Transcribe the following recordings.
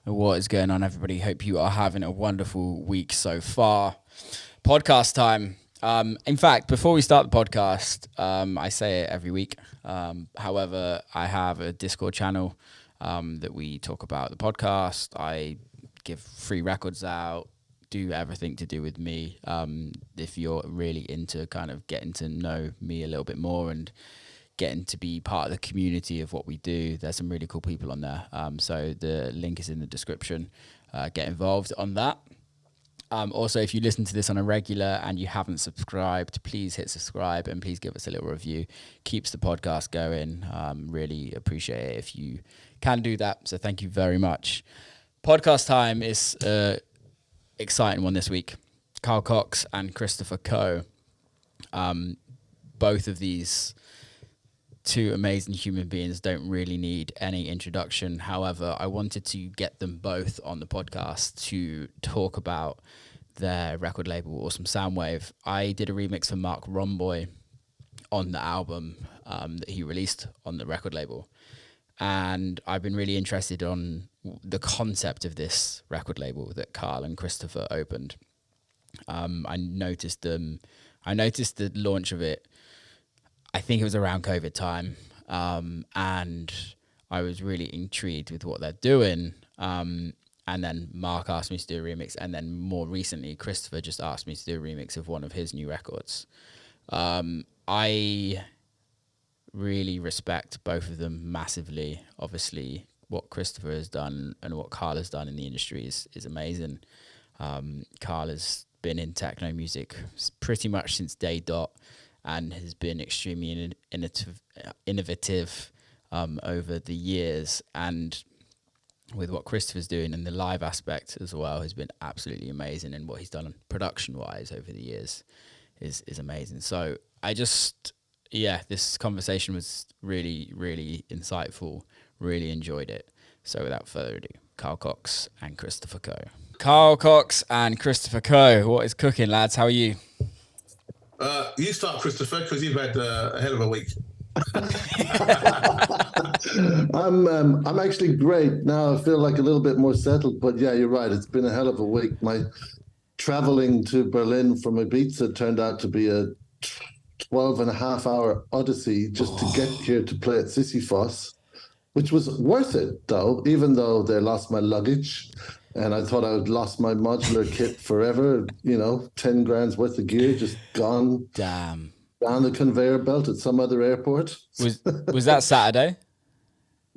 What is going on, everybody? Hope you are having a wonderful week so far. Podcast time. In fact, before we start the podcast, I say it every week. However, I have a Discord channel that we talk about the podcast. I give free records out, do everything to do with me. If you're really into kind of getting to know me a little bit more and getting to be part of the community of what we do, there's some really cool people on there. So the link is in the description. Get involved on that. Also, if you listen to this on a regular and you haven't subscribed, please hit subscribe and please give us a little review. Keeps the podcast going. Really appreciate it if you can do that. So thank you very much. Podcast time is exciting one this week. Carl Cox and Christopher Coe. Both of these two amazing human beings don't really need any introduction. However, I wanted to get them both on the podcast to talk about their record label, Awesome Soundwave. I did a remix for Mark Romboy on the album that he released on the record label. And I've been really interested on the concept of this record label that Carl and Christopher opened. I noticed the launch of it. I think it was around COVID time, and I was really intrigued with what they're doing. And then Mark asked me to do a remix, and then more recently, Christopher just asked me to do a remix of one of his new records. I really respect both of them massively. Obviously, what Christopher has done and what Carl has done in the industry is amazing. Carl has been in techno music pretty much since day dot, and has been extremely innovative over the years. And with what Christopher's doing and the live aspect as well has been absolutely amazing. And what he's done production-wise over the years is amazing. So this conversation was really, really insightful. Really enjoyed it. So without further ado, Carl Cox and Christopher Coe. Carl Cox and Christopher Coe, what is cooking, lads? How are you? You start, Christopher, because you've had a hell of a week. I'm actually great now. I feel like a little bit more settled, but yeah, you're right. It's been a hell of a week. My traveling to Berlin from Ibiza turned out to be a 12-and-a-half-hour odyssey just to get here to play at Sisyphos, which was worth it, though, even though they lost my luggage. And I thought I had lost my modular kit forever, 10 grand's worth of gear just gone. Damn. Down the conveyor belt at some other airport. Was that Saturday?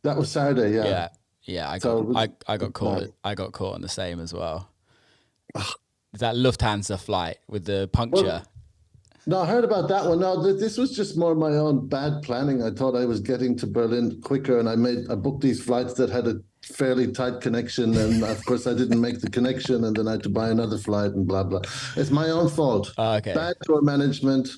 That was Saturday, yeah. Yeah. I got caught. I got caught on the same as well. Is that Lufthansa flight with the puncture? Well, no, I heard about that one. No, this was just more my own bad planning. I thought I was getting to Berlin quicker, and I booked these flights that had a fairly tight connection, and of course I didn't make the connection, and then I had to buy another flight and blah blah. It's my own fault. Okay. Bad tour management.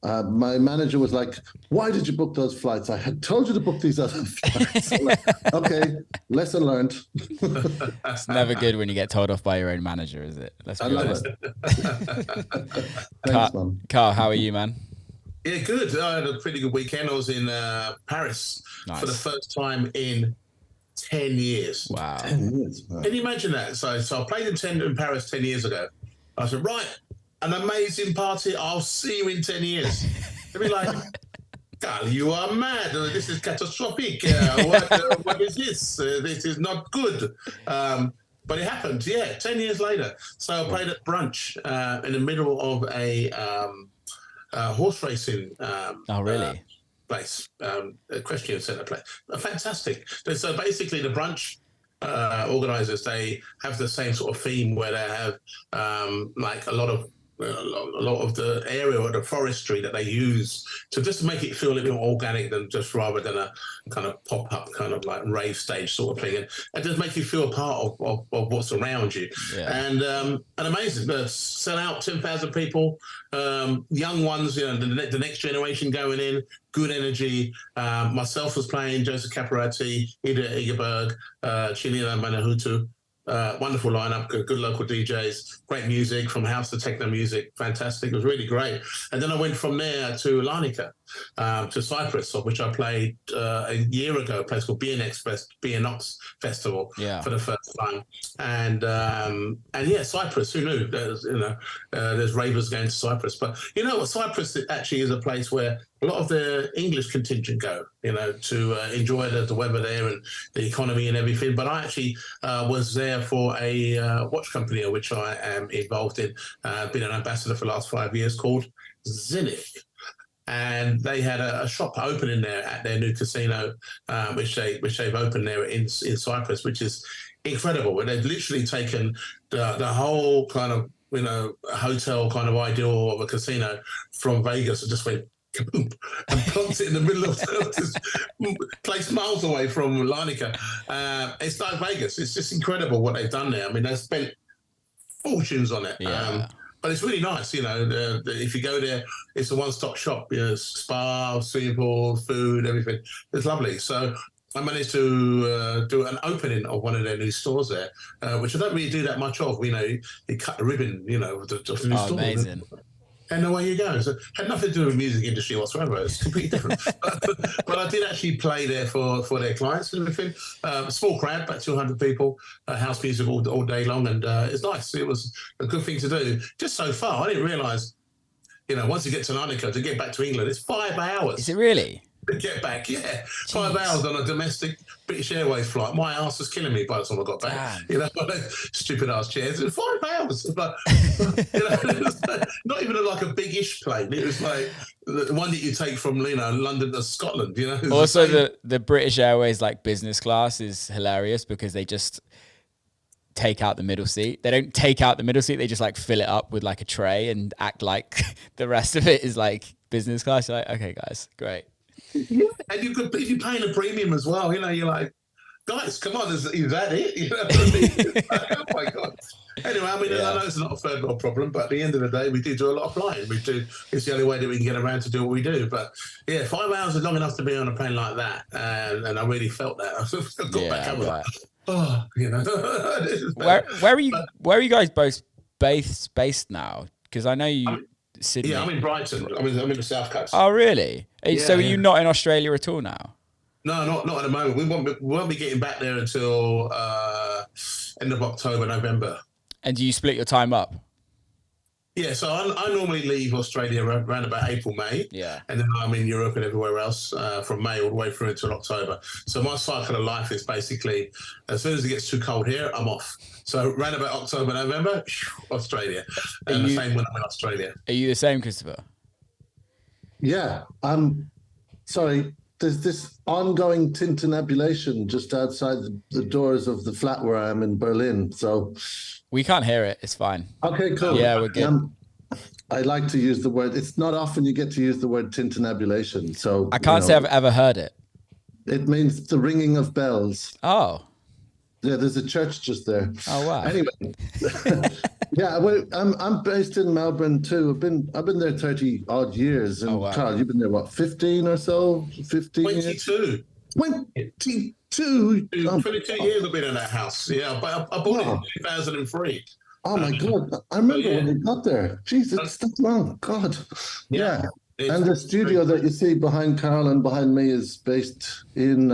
My manager was like, "Why did you book those flights? I had told you to book these other flights." I'm like, okay, lesson learned. It's never good when you get told off by your own manager, is it? Let's be honest. Thanks, man. Carl, how are you, man? Yeah, good. I had a pretty good weekend. I was in Paris for the first time in 10 years. Wow. 10 years, man. Can you imagine that? So I played in Paris 10 years ago. I said, right, an amazing party. I'll see you in 10 years. They'd be like, Carl, you are mad. This is catastrophic. What is this? This is not good. But it happened, 10 years later. So I played at brunch in the middle of a horse racing place, a Christian Centre place. Fantastic. So basically the brunch organisers, they have the same sort of theme where they have like a lot of the area or the forestry that they use to just make it feel a little more organic than just rather than a kind of pop-up kind of like rave stage sort of thing, and just make you feel part of what's around you. And amazing, sell out 10,000 people, young ones, the next generation going in, good energy. Myself was playing, Joseph Caparati, Ida Egerberg, Chilina Manahutu. Wonderful lineup, good local DJs, great music from house to techno music, fantastic. It was really great. And then I went from there to Larnaca, to Cyprus, of which I played a year ago, a place called BNX Festival for the first time. And yeah, Cyprus, who knew? There's ravers going to Cyprus. But you know what? Cyprus actually is a place where a lot of the English contingent go, to enjoy the weather there and the economy and everything. But I actually was there for a watch company in which I am involved in, been an ambassador for the last 5 years, called Zenith. And they had a shop opening there at their new casino, which they've opened there in Cyprus, which is incredible. Where they've literally taken the whole kind of hotel kind of ideal of a casino from Vegas and just went kaboom, and plonked it in the middle of this place miles away from Larnaca. It's like Vegas. It's just incredible what they've done there. I mean, they've spent fortunes on it. Yeah. But it's really nice, if you go there, it's a one-stop shop, spa, swimming pool, food, everything. It's lovely. So I managed to do an opening of one of their new stores there, which I don't really do that much of. You cut the ribbon, of the new store. Amazing. And away you go. So it had nothing to do with the music industry whatsoever. It's completely different. But I did actually play there for their clients and everything. Small crowd, about 200 people, house music all day long. And it's nice. It was a good thing to do. Just so far, I didn't realise, once you get to Larnaca, to get back to England, it's 5 hours. Is it really? To get back, yeah. 5 hours on a domestic British Airways flight. My ass was killing me by the time I got back. Stupid ass chairs. It was 5 hours. But, it was not even like a big-ish plane. It was like the one that you take from London to Scotland. Also, the British Airways business class is hilarious because they just take out the middle seat. They don't take out the middle seat. They just fill it up with a tray and act like the rest of it is business class. You're like, okay, guys, great. Yeah, and if you're paying a premium as well, you're like, guys, come on, is that it? Oh my God. Anyway, I know it's not a third world problem, but at the end of the day, we do a lot of flying. It's the only way that we can get around to do what we do. But yeah, 5 hours is long enough to be on a plane like that, and I really felt that. I got back home like, where are you guys both based now? Because I know you. Sydney. Yeah, I'm in Brighton. I'm in the South Coast. Oh, really? So are you not in Australia at all now? No, not at the moment. We won't be getting back there until end of October, November. And do you split your time up? Yeah, so I normally leave Australia around about April, May. Yeah. And then I'm in Europe and everywhere else from May all the way through until October. So my cycle of life is basically, as soon as it gets too cold here, I'm off. So around about October, November, Australia. And the same when I'm in Australia. Are you the same, Christopher? Yeah. Sorry, there's this ongoing tintinnabulation just outside the doors of the flat where I am in Berlin. So we can't hear it. It's fine. Okay, cool. Yeah, we're good. I like to use the word. It's not often you get to use the word tintinnabulation. So I can't say I've ever heard it. It means the ringing of bells. Oh. Yeah, there's a church just there. Oh wow. Anyway, yeah, I'm based in Melbourne too. I've been there 30 odd years. And Carl, you've been there what, 15 or so? 15 22. 22. 22 years I've been in that house. Yeah, but I bought it in 2003. Oh my God! I remember when we got there. Jesus, it's that long. God. Yeah. And the studio that you see behind Carl and behind me is based in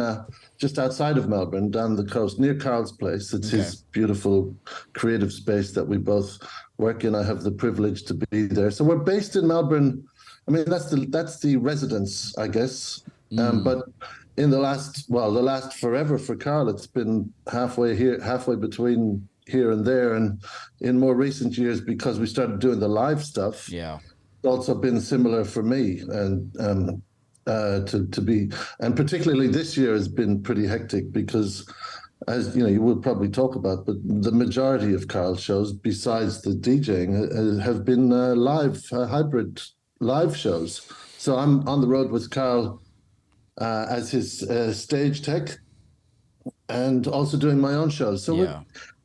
just outside of Melbourne, down the coast, near Carl's place. It's his beautiful creative space that we both work in. I have the privilege to be there. So we're based in Melbourne. I mean, that's the residence, I guess. But in the last forever for Carl, it's been halfway between here and there. And in more recent years, because we started doing the live stuff, it's also been similar for me. And to be, and particularly this year has been pretty hectic because, as you know, you will probably talk about, but the majority of Carl's shows, besides the DJing, have been hybrid live shows. So I'm on the road with Carl as his stage tech, and also doing my own shows. So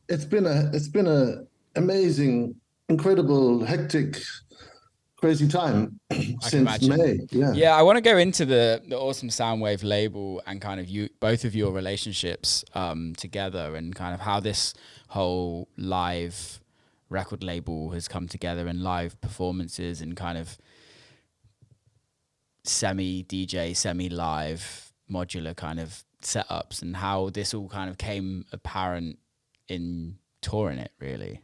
it's been a amazing, incredible, hectic, crazy time since May. Yeah, I want to go into the Awesome Soundwave label and kind of both of your relationships together, and kind of how this whole live record label has come together, and live performances, and kind of semi-DJ, semi-live, modular kind of setups, and how this all kind of came apparent in touring it, really?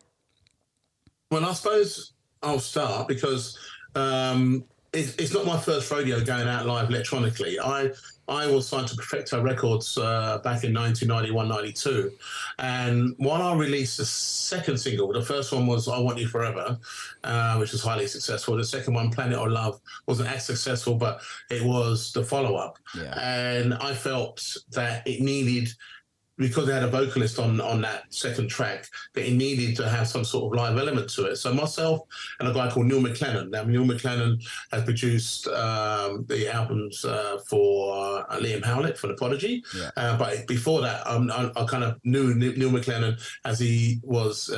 Well, I suppose I'll start because it's not my first rodeo going out live electronically. I was signed to Perfecto Records back in 1991, 92. And while I released the second single, the first one was I Want You Forever, which was highly successful. The second one, Planet of Love, wasn't as successful, but it was the follow-up. Yeah. And I felt that it needed, because they had a vocalist on that second track, that it needed to have some sort of live element to it. So myself and a guy called Neil McLennan. Now, Neil McLennan has produced the albums for Liam Howlett for The Prodigy. Yeah. But before that, I kind of knew Neil McLennan as he was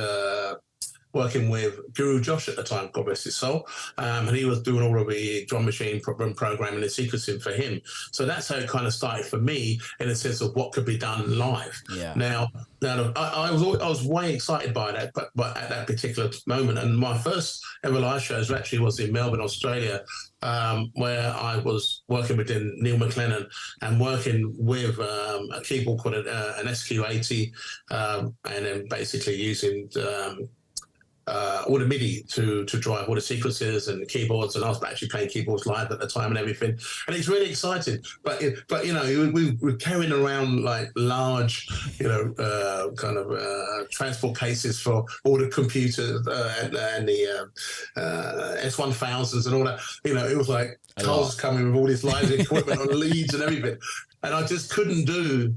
working with Guru Josh at the time, God rest his soul. And he was doing all of the drum machine programming and sequencing for him. So that's how it kind of started for me in a sense of what could be done live. Yeah. Now I was way excited by that, but at that particular moment. And my first ever live shows actually was in Melbourne, Australia, where I was working with Neil McLennan and working with a keyboard called an SQ80, and then basically using all the MIDI to drive all the sequences and the keyboards, and I was actually playing keyboards live at the time and everything, and it's really exciting. But you know, we were carrying around like large, kind of transport cases for all the computers and the S1000s and all that. You know, it was like cars coming with all this live equipment on leads and everything, and I just couldn't do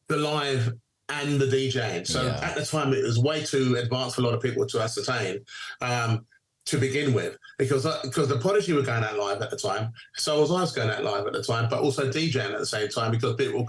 the live and the DJing. So at the time, it was way too advanced for a lot of people to ascertain to begin with, because the Prodigy were going out live at the time, so was I going out live at the time, but also DJing at the same time, because people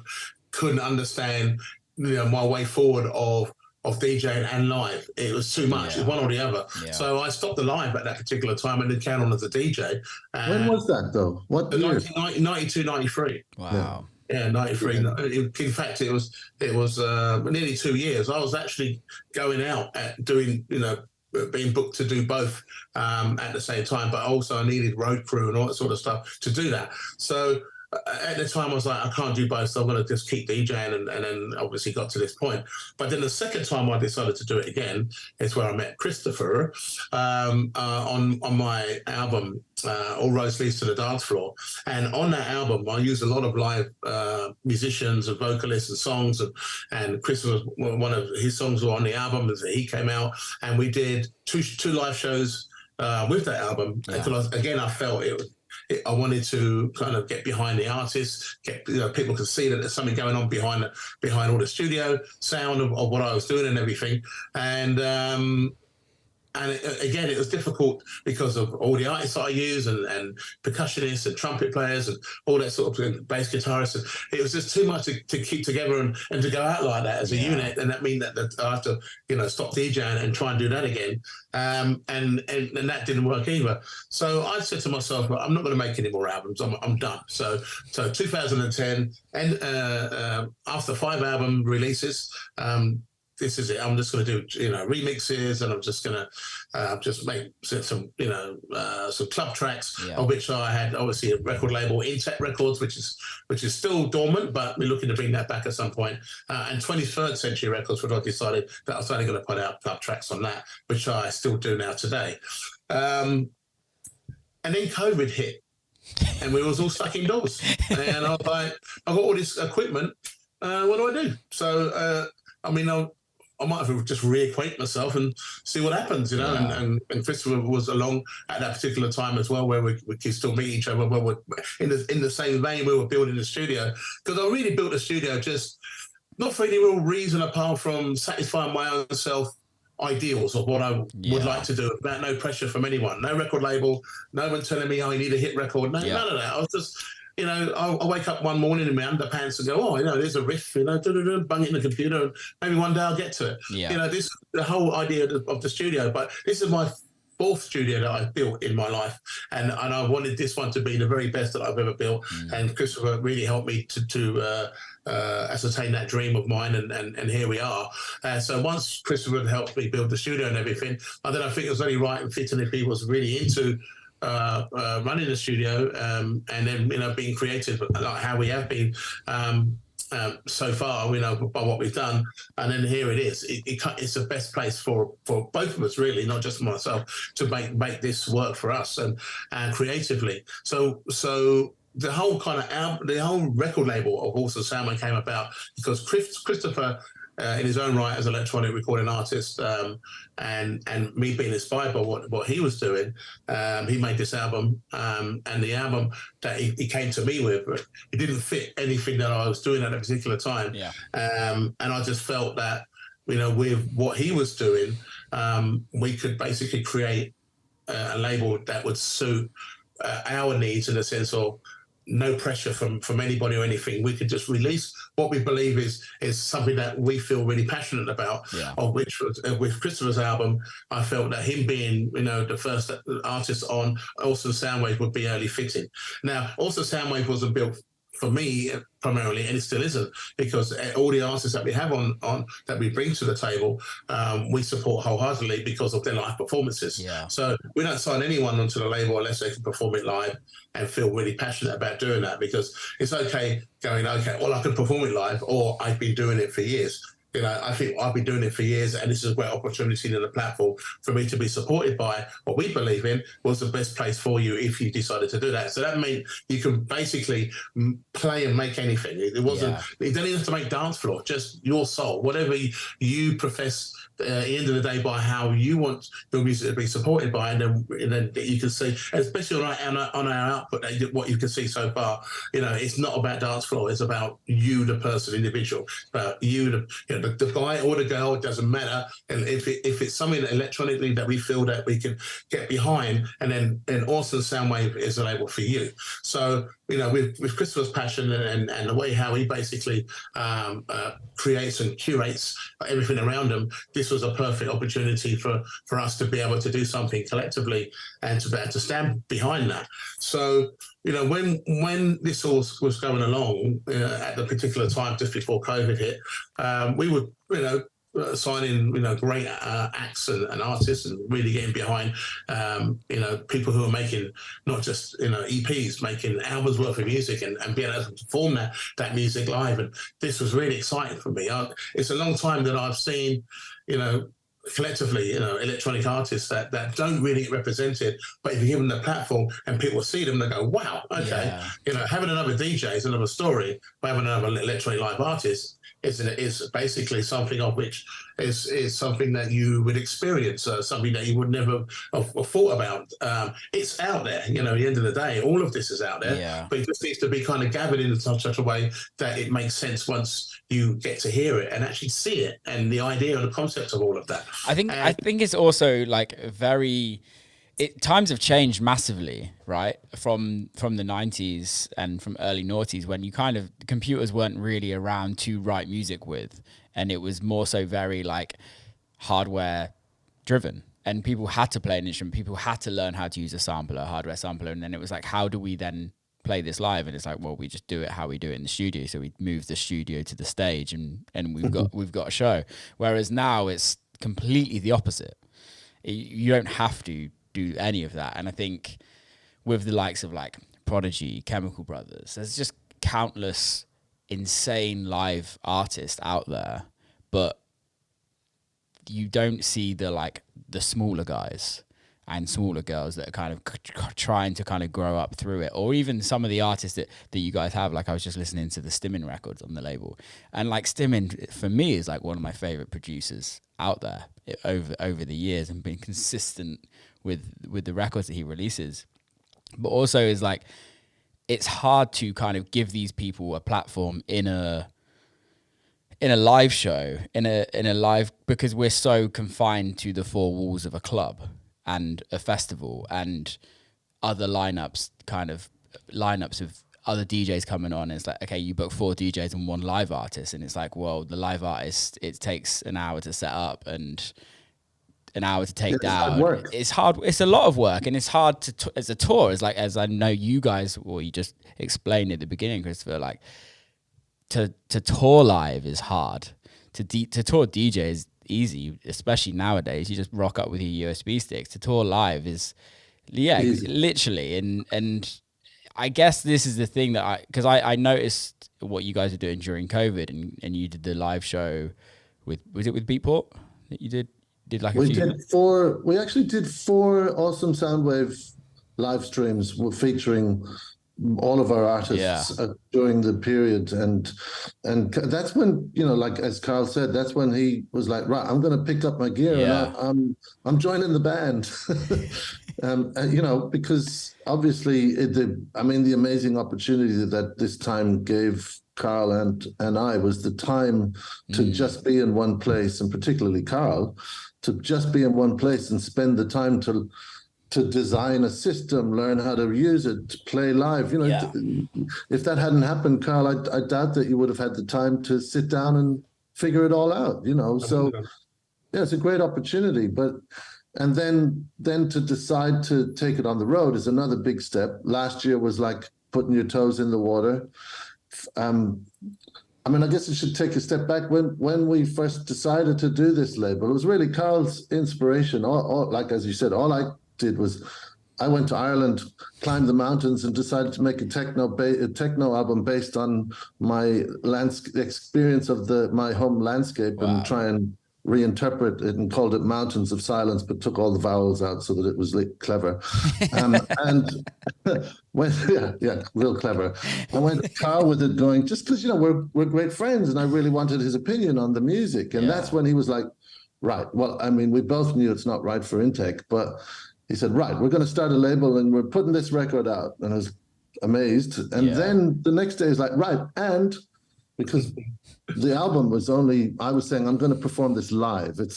couldn't understand, my way forward of DJing and live. It was too much. It was one or the other. Yeah. So I stopped the live at that particular time and then carried on as a DJ. When was that though? What year? 92, 93. Wow. Yeah, 93. In fact, it was nearly 2 years. I was actually going out at doing, being booked to do both at the same time, but also I needed road crew and all that sort of stuff to do that. So at the time, I was like, I can't do both, so I'm going to just keep DJing, and then obviously got to this point. But then the second time I decided to do it again is where I met Christopher on my album, All Roads Leads to the Dance Floor. And on that album, I used a lot of live musicians and vocalists and songs, and Christopher, one of his songs were on the album as he came out, and we did two live shows with that album. Yeah. Because again, I felt I wanted to kind of get behind the artists, people could see that there's something going on behind all the studio sound of what I was doing and everything. And again, it was difficult because of all the artists I use and percussionists and trumpet players and all that sort of bass guitarists. It was just too much to keep together and to go out like that as a unit. And that means that I have to, stop DJing and try and do that again. And that didn't work either. So I said to myself, well, I'm not going to make any more albums. I'm done. So 2010, and after 5 album releases, this is it. I'm just going to do, remixes, and I'm just going to just make some, some club tracks, of which I had obviously a record label, Intech Records, which is still dormant, but we're looking to bring that back at some point. And 23rd Century Records, which I decided that I was only going to put out club tracks on that, which I still do now today. And then COVID hit, and we was all stuck indoors. And I was like, I've got all this equipment. What do I do? So, I might have just reacquaint myself and see what happens, And Christopher was along at that particular time as well, where we could still meet each other. Where we're in the same vein, we were building the studio, because I really built the studio just not for any real reason apart from satisfying my own self ideals of what I would like to do, without no pressure from anyone, no record label, no one telling me, oh, you need a hit record, none of that. I was just, I wake up one morning in my underpants and go, oh, there's a riff, bung it in the computer, and maybe one day I'll get to it. Yeah. This the whole idea of the studio. But this is my 4th studio that I've built in my life, and I wanted this one to be the very best that I've ever built. And Christopher really helped me to ascertain that dream of mine, and here we are. So once Christopher helped me build the studio and everything, then I think it was only right and fitting if he was really into running the studio, and then being creative like how we have been so far, by what we've done, and then here it is. It's the best place for both of us, really, not just myself, to make this work for us and creatively. So the whole the whole record label of Awesome Soundwave came about because Christopher, in his own right as an electronic recording artist, and me being inspired by what he was doing, he made this album, and the album that he came to me with, it didn't fit anything that I was doing at a particular time. Yeah. And I just felt that, with what he was doing, we could basically create a label that would suit our needs, in the sense of no pressure from anybody or anything. We could just release what we believe is something that we feel really passionate about. Yeah. Of which was, with Christopher's album, I felt that him being the first artist on Awesome Soundwave would be early fitting. Now, Awesome Soundwave wasn't built for me primarily, and it still isn't, because all the artists that we have on that we bring to the table, we support wholeheartedly because of their live performances. Yeah. So we don't sign anyone onto the label unless they can perform it live and feel really passionate about doing that, because it's okay going, okay, well, I can perform it live, or I've been doing it for years. I think I've been doing it for years, and this is a great opportunity in the platform for me to be supported by what we believe in was the best place for you if you decided to do that. So that meant you can basically play and make anything. It wasn't, You don't even have to make dance floor, just your soul, whatever you profess at the end of the day, by how you want your music to be supported by, and then you can see, especially on our output, what you can see so far, it's not about dance floor, it's about you, the person, individual, about you, the guy or the girl, it doesn't matter. And if it's something that electronically that we feel that we can get behind, and then Awesome Soundwave is a label for you. So with Christopher's passion and the way how he basically creates and curates everything around him, this was a perfect opportunity for us to be able to do something collectively and to be able to stand behind that. So when this all was going along at the particular time just before COVID hit, we would signing great acts and artists, and really getting behind people who are making not just EPs, making albums worth of music, and being able to perform that music live. And this was really exciting for me. It's a long time that I've seen collectively electronic artists that don't really get represented, but if you give them the platform and people see them, they go, wow, okay. Having another DJ is another story, but having another electronic live artist is basically something of which is something that you would experience, something that you would never have thought about. It's out there, at the end of the day, all of this is out there, but it just needs to be kind of gathered in such a way that it makes sense once you get to hear it and actually see it, and the idea and the concept of all of that. I think it's also like times have changed massively, right? From the 90s and from early noughties, when computers weren't really around to write music with, and it was more so very like hardware driven, and people had to play an instrument, people had to learn how to use a hardware sampler, and then it was like, how do we then play this live? And it's like, well, we just do it how we do it in the studio. So we move the studio to the stage, and we've got a show. Whereas now it's completely the opposite. You don't have to do any of that. And I think with the likes of like Prodigy, Chemical Brothers, there's just countless insane live artists out there, but you don't see the smaller guys and smaller girls that are kind of trying to kind of grow up through it, or even some of the artists that you guys have. Like I was just listening to the Stimmin records on the label, and like Stimmin for me is like one of my favorite producers out there over the years, and been consistent with the records that he releases. But also is like, it's hard to kind of give these people a platform in a live show, in a live, because we're so confined to the four walls of a club and a festival and other lineups of other DJs coming on. It's like, okay, you book 4 DJs and 1 live artist, and it's like, well, the live artist, it takes an hour to set up and an hour to take down. It's hard. It's a lot of work, and it's hard to as a tour. It's like, as I know you guys, or you just explained at the beginning, Christopher, like to tour live is hard. To tour DJ is easy, especially nowadays. You just rock up with your USB sticks. To tour live is Yeah, Easy. literally. And I guess this is the thing that because I noticed what you guys are doing during COVID, and you did the live show was it with Beatport that you did like a few? We actually did 4 Awesome Soundwave live streams featuring all of our artists during the period, and that's when, you know, like as Carl said, that's when he was like, right, I'm going to pick up my gear and I'm joining the band. You know, because obviously the amazing opportunity that this time gave Carl and I was the time to just be in one place, and particularly Carl, to just be in one place and spend the time to design a system, learn how to use it, to play live. You know, if that hadn't happened, Carl, I doubt that you would have had the time to sit down and figure it all out, you know. So yeah, it's a great opportunity. And then to decide to take it on the road is another big step. Last year was like putting your toes in the water. I mean, I guess I should take a step back. When we first decided to do this label, it was really Carl's inspiration. Like, as you said, all I did was I went to Ireland, climbed the mountains, and decided to make a techno album based on my experience of my home landscape and try and reinterpret it, and called it Mountains of Silence, but took all the vowels out so that it was clever. And real clever. I went to Carl with it, going, just because, you know, we're great friends, and I really wanted his opinion on the music. And that's when he was like, right, well, I mean, we both knew it's not right for Intake, but he said, right, we're going to start a label and we're putting this record out. And I was amazed. And then the next day is like, right, and because the album was I was saying, I'm going to perform this live. I've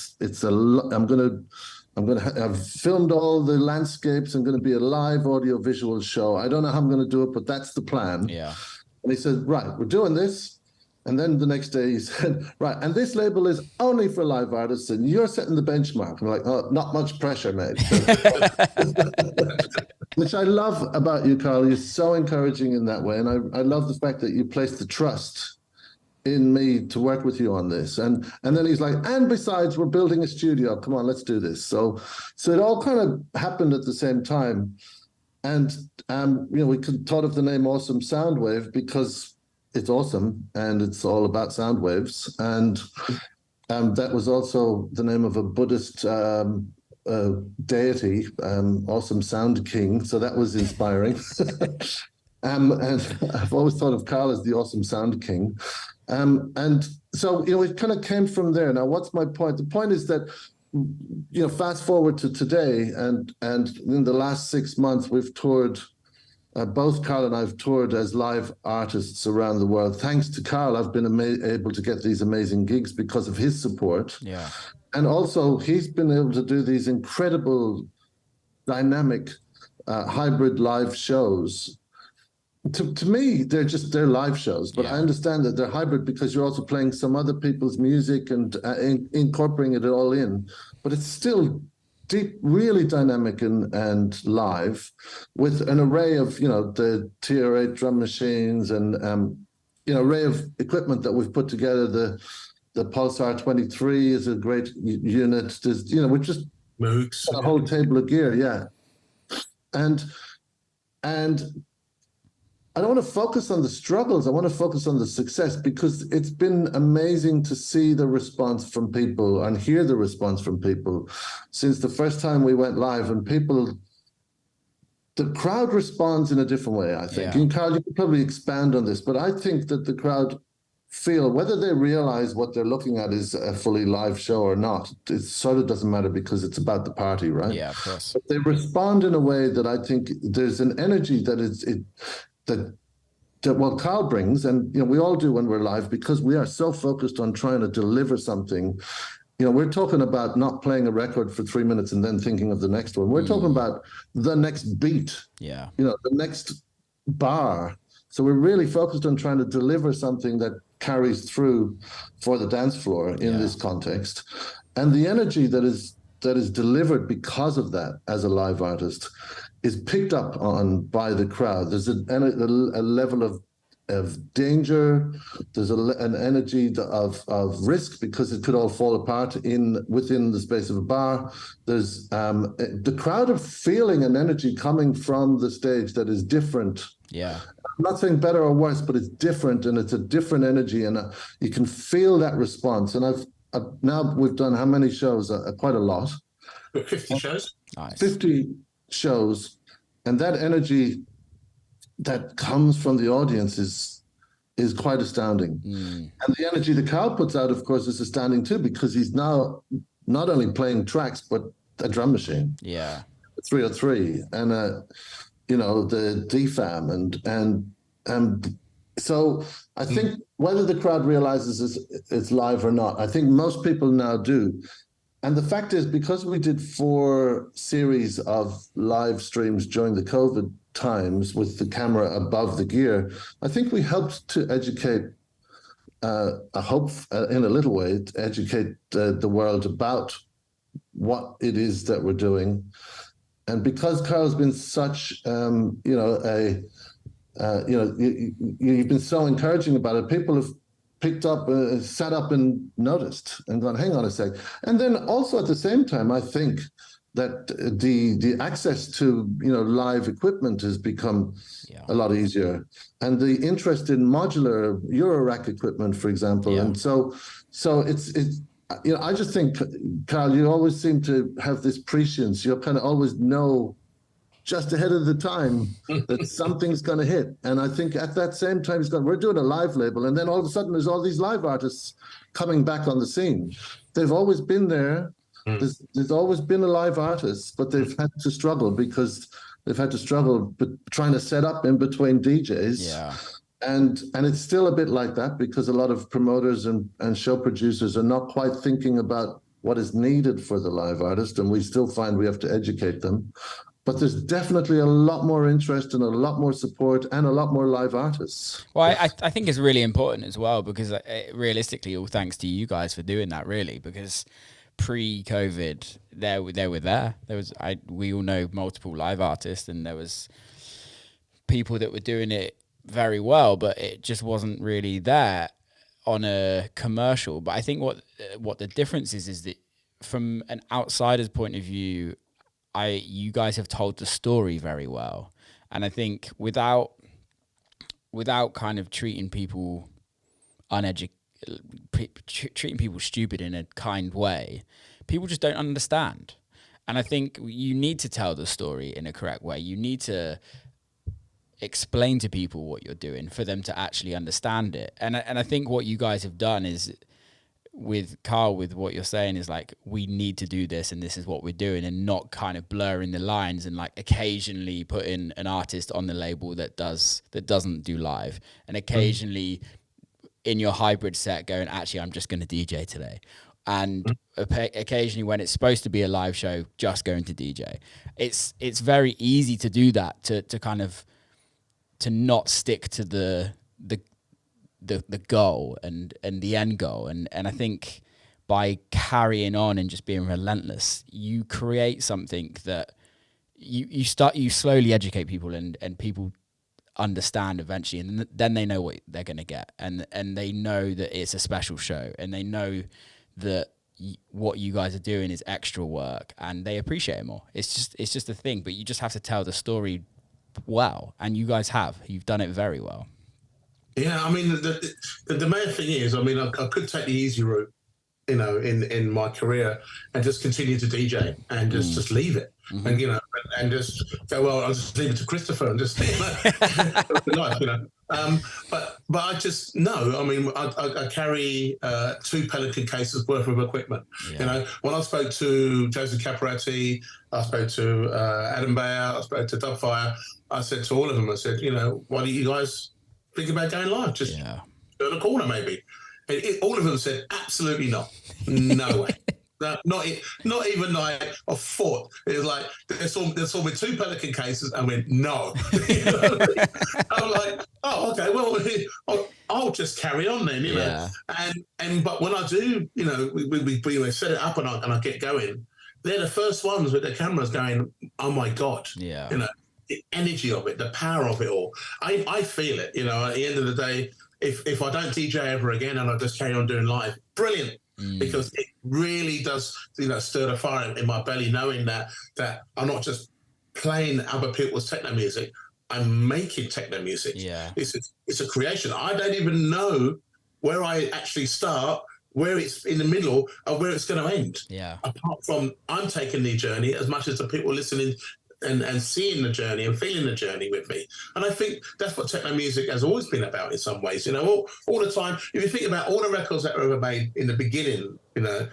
filmed all the landscapes. I'm going to be a live audio visual show. I don't know how I'm going to do it, but that's the plan. Yeah. And he said, right, we're doing this. And then the next day he said, right, and this label is only for live artists, and you're setting the benchmark. I'm like, oh, not much pressure, mate. Which I love about you, Carl. You're so encouraging in that way. And I love the fact that you place the trust in me to work with you on this. And then he's like, and besides, we're building a studio. Come on, let's do this. So it all kind of happened at the same time. And, you know, we thought of the name Awesome Soundwave because it's awesome and it's all about sound waves. And that was also the name of a Buddhist deity, Awesome Sound King. So that was inspiring. And I've always thought of Carl as the Awesome Sound King. And so, you know, it kind of came from there. Now, what's my point? The point is that, you know, fast forward to today, and in the last 6 months, we've toured. Both Carl and I have toured as live artists around the world. Thanks to Carl, I've been able to get these amazing gigs because of his support. Yeah. And also, he's been able to do these incredible, dynamic, hybrid live shows. To me, they're live shows, but I understand that they're hybrid because you're also playing some other people's music and incorporating it all in. But it's still deep, really dynamic and live, with an array of, you know, the TR8 drum machines and you know, array of equipment that we've put together. The Pulsar 23 is a great unit. There's, you know, we're just Mooks, a whole table of gear, and I don't want to focus on the struggles. I want to focus on the success, because it's been amazing to see the response from people and hear the response from people since the first time we went live. And the crowd responds in a different way, I think. And Carl, you could probably expand on this, but I think that the crowd feel, whether they realize what they're looking at is a fully live show or not, it sort of doesn't matter, because it's about the party, right? Yeah, of course. But they respond in a way that I think there's an energy that what Carl brings, and, you know, we all do when we're live, because we are so focused on trying to deliver something. You know, we're talking about not playing a record for 3 minutes and then thinking of the next one. We're talking about the next beat, you know, the next bar. So we're really focused on trying to deliver something that carries through for the dance floor in this context. And the energy that is delivered because of that as a live artist is picked up on by the crowd. There's a level of of danger. There's an energy of risk because it could all fall apart within the space of a bar. There's the crowd of feeling an energy coming from the stage that is different. Yeah. I'm not saying better or worse, but it's different, and it's a different energy, and you can feel that response. And now we've done how many shows? Quite a lot. 50 shows. Nice. 50 shows, and that energy that comes from the audience is quite astounding. And the energy that Carl puts out, of course, is astounding too, because he's now not only playing tracks but a drum machine. Yeah. 303 and the DFAM and so I think whether the crowd realizes it's live or not, I think most people now do. And the fact is, because we did 4 series of live streams during the COVID times with the camera above the gear, I think we helped to educate, I hope in a little way, to educate the world about what it is that we're doing. And because Carl's been such, you've been so encouraging about it, people have picked up, sat up and noticed and gone, hang on a sec. And then also at the same time, I think that the access to live equipment has become a lot easier, and the interest in modular Eurorack equipment, for example. And so it's I just think, Carl, you always seem to have this prescience. You kind of always know just ahead of the time that something's going to hit. And I think at that same time, we're doing a live label. And then all of a sudden, there's all these live artists coming back on the scene. They've always been there. There's always been a live artist, but they've had to struggle because they've had to struggle trying to set up in between DJs. Yeah. And it's still a bit like that because a lot of promoters and show producers are not quite thinking about what is needed for the live artist. And we still find we have to educate them. But there's definitely a lot more interest and a lot more support and a lot more live artists. Well, I think it's really important as well because realistically, all thanks to you guys for doing that, really, because pre-COVID, they were there. We all know multiple live artists, and there was people that were doing it very well, but it just wasn't really there on a commercial. But I think what the difference is that from an outsider's point of view, you guys have told the story very well, and I think without kind of treating people treating people stupid in a kind way, people just don't understand. And I think you need to tell the story in a correct way. You need to explain to people what you're doing for them to actually understand it. And I think what you guys have done is, with Carl, with what you're saying, is like, we need to do this and this is what we're doing, and not kind of blurring the lines and like occasionally putting an artist on the label that doesn't do live, and occasionally in your hybrid set going, actually, I'm just going to DJ today. And occasionally when it's supposed to be a live show, just going to DJ. It's very easy to do that, to kind of, to not stick to the goal and the end goal. And I think by carrying on and just being relentless, you create something that you slowly educate people, and people understand eventually, and then they know what they're going to get, and they know that it's a special show, and they know that what you guys are doing is extra work, and they appreciate it more. It's just a thing, but you just have to tell the story well, and you guys you've done it very well. Yeah, I mean, the main thing is, I mean, I could take the easy route, in my career, and just continue to DJ and just leave it, and and just go, well, I'll just leave it to Christopher and just life, But I just no. I mean, I carry 2 Pelican cases worth of equipment. Yeah. When I spoke to Joseph Caparetti, I spoke to Adam Bayer, I spoke to Dubfire. I said to all of them, I said, why do you guys think about going live? Just turn a corner, maybe. All of them said, absolutely not. No way. No, not even like a thought. It was like they saw me 2 Pelican cases and went, no. I'm like, oh, okay, well, I'll just carry on then, And but when I do, we set it up and I get going, they're the first ones with their cameras going, oh my God, the energy of it, the power of it all. I feel it, you know, at the end of the day, if I don't DJ ever again and I just carry on doing live, brilliant. Because it really does, you know, stir the fire in my belly, knowing that I'm not just playing other people's techno music, I'm making techno music. Yeah. It's a creation. I don't even know where I actually start, where it's in the middle, or where it's going to end. Yeah. Apart from I'm taking the journey as much as the people listening and seeing the journey and feeling the journey with me. And I think that's what techno music has always been about in some ways. You know, all the time, if you think about all the records that were ever made in the beginning, you know,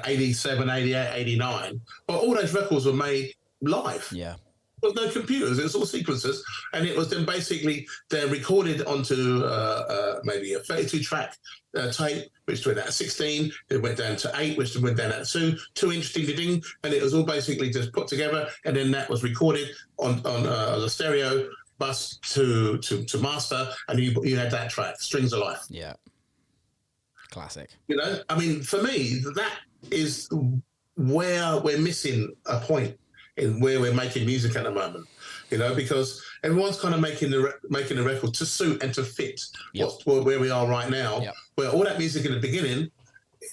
87, 88, 89, well, all those records were made live. Yeah. There was no computers, it was all sequences, and it was then basically they're recorded onto maybe a 32-track tape, which went out to 16, it went down to 8, which went down to 2-inch ding, and it was all basically just put together, and then that was recorded on a stereo bus to master, and you had that track, Strings of Life. Yeah. Classic. You know, I mean, for me, that is where we're missing a point in where we're making music at the moment, you know, because everyone's kind of making the record to suit and to fit where we are right now. Yep. Where all that music in the beginning,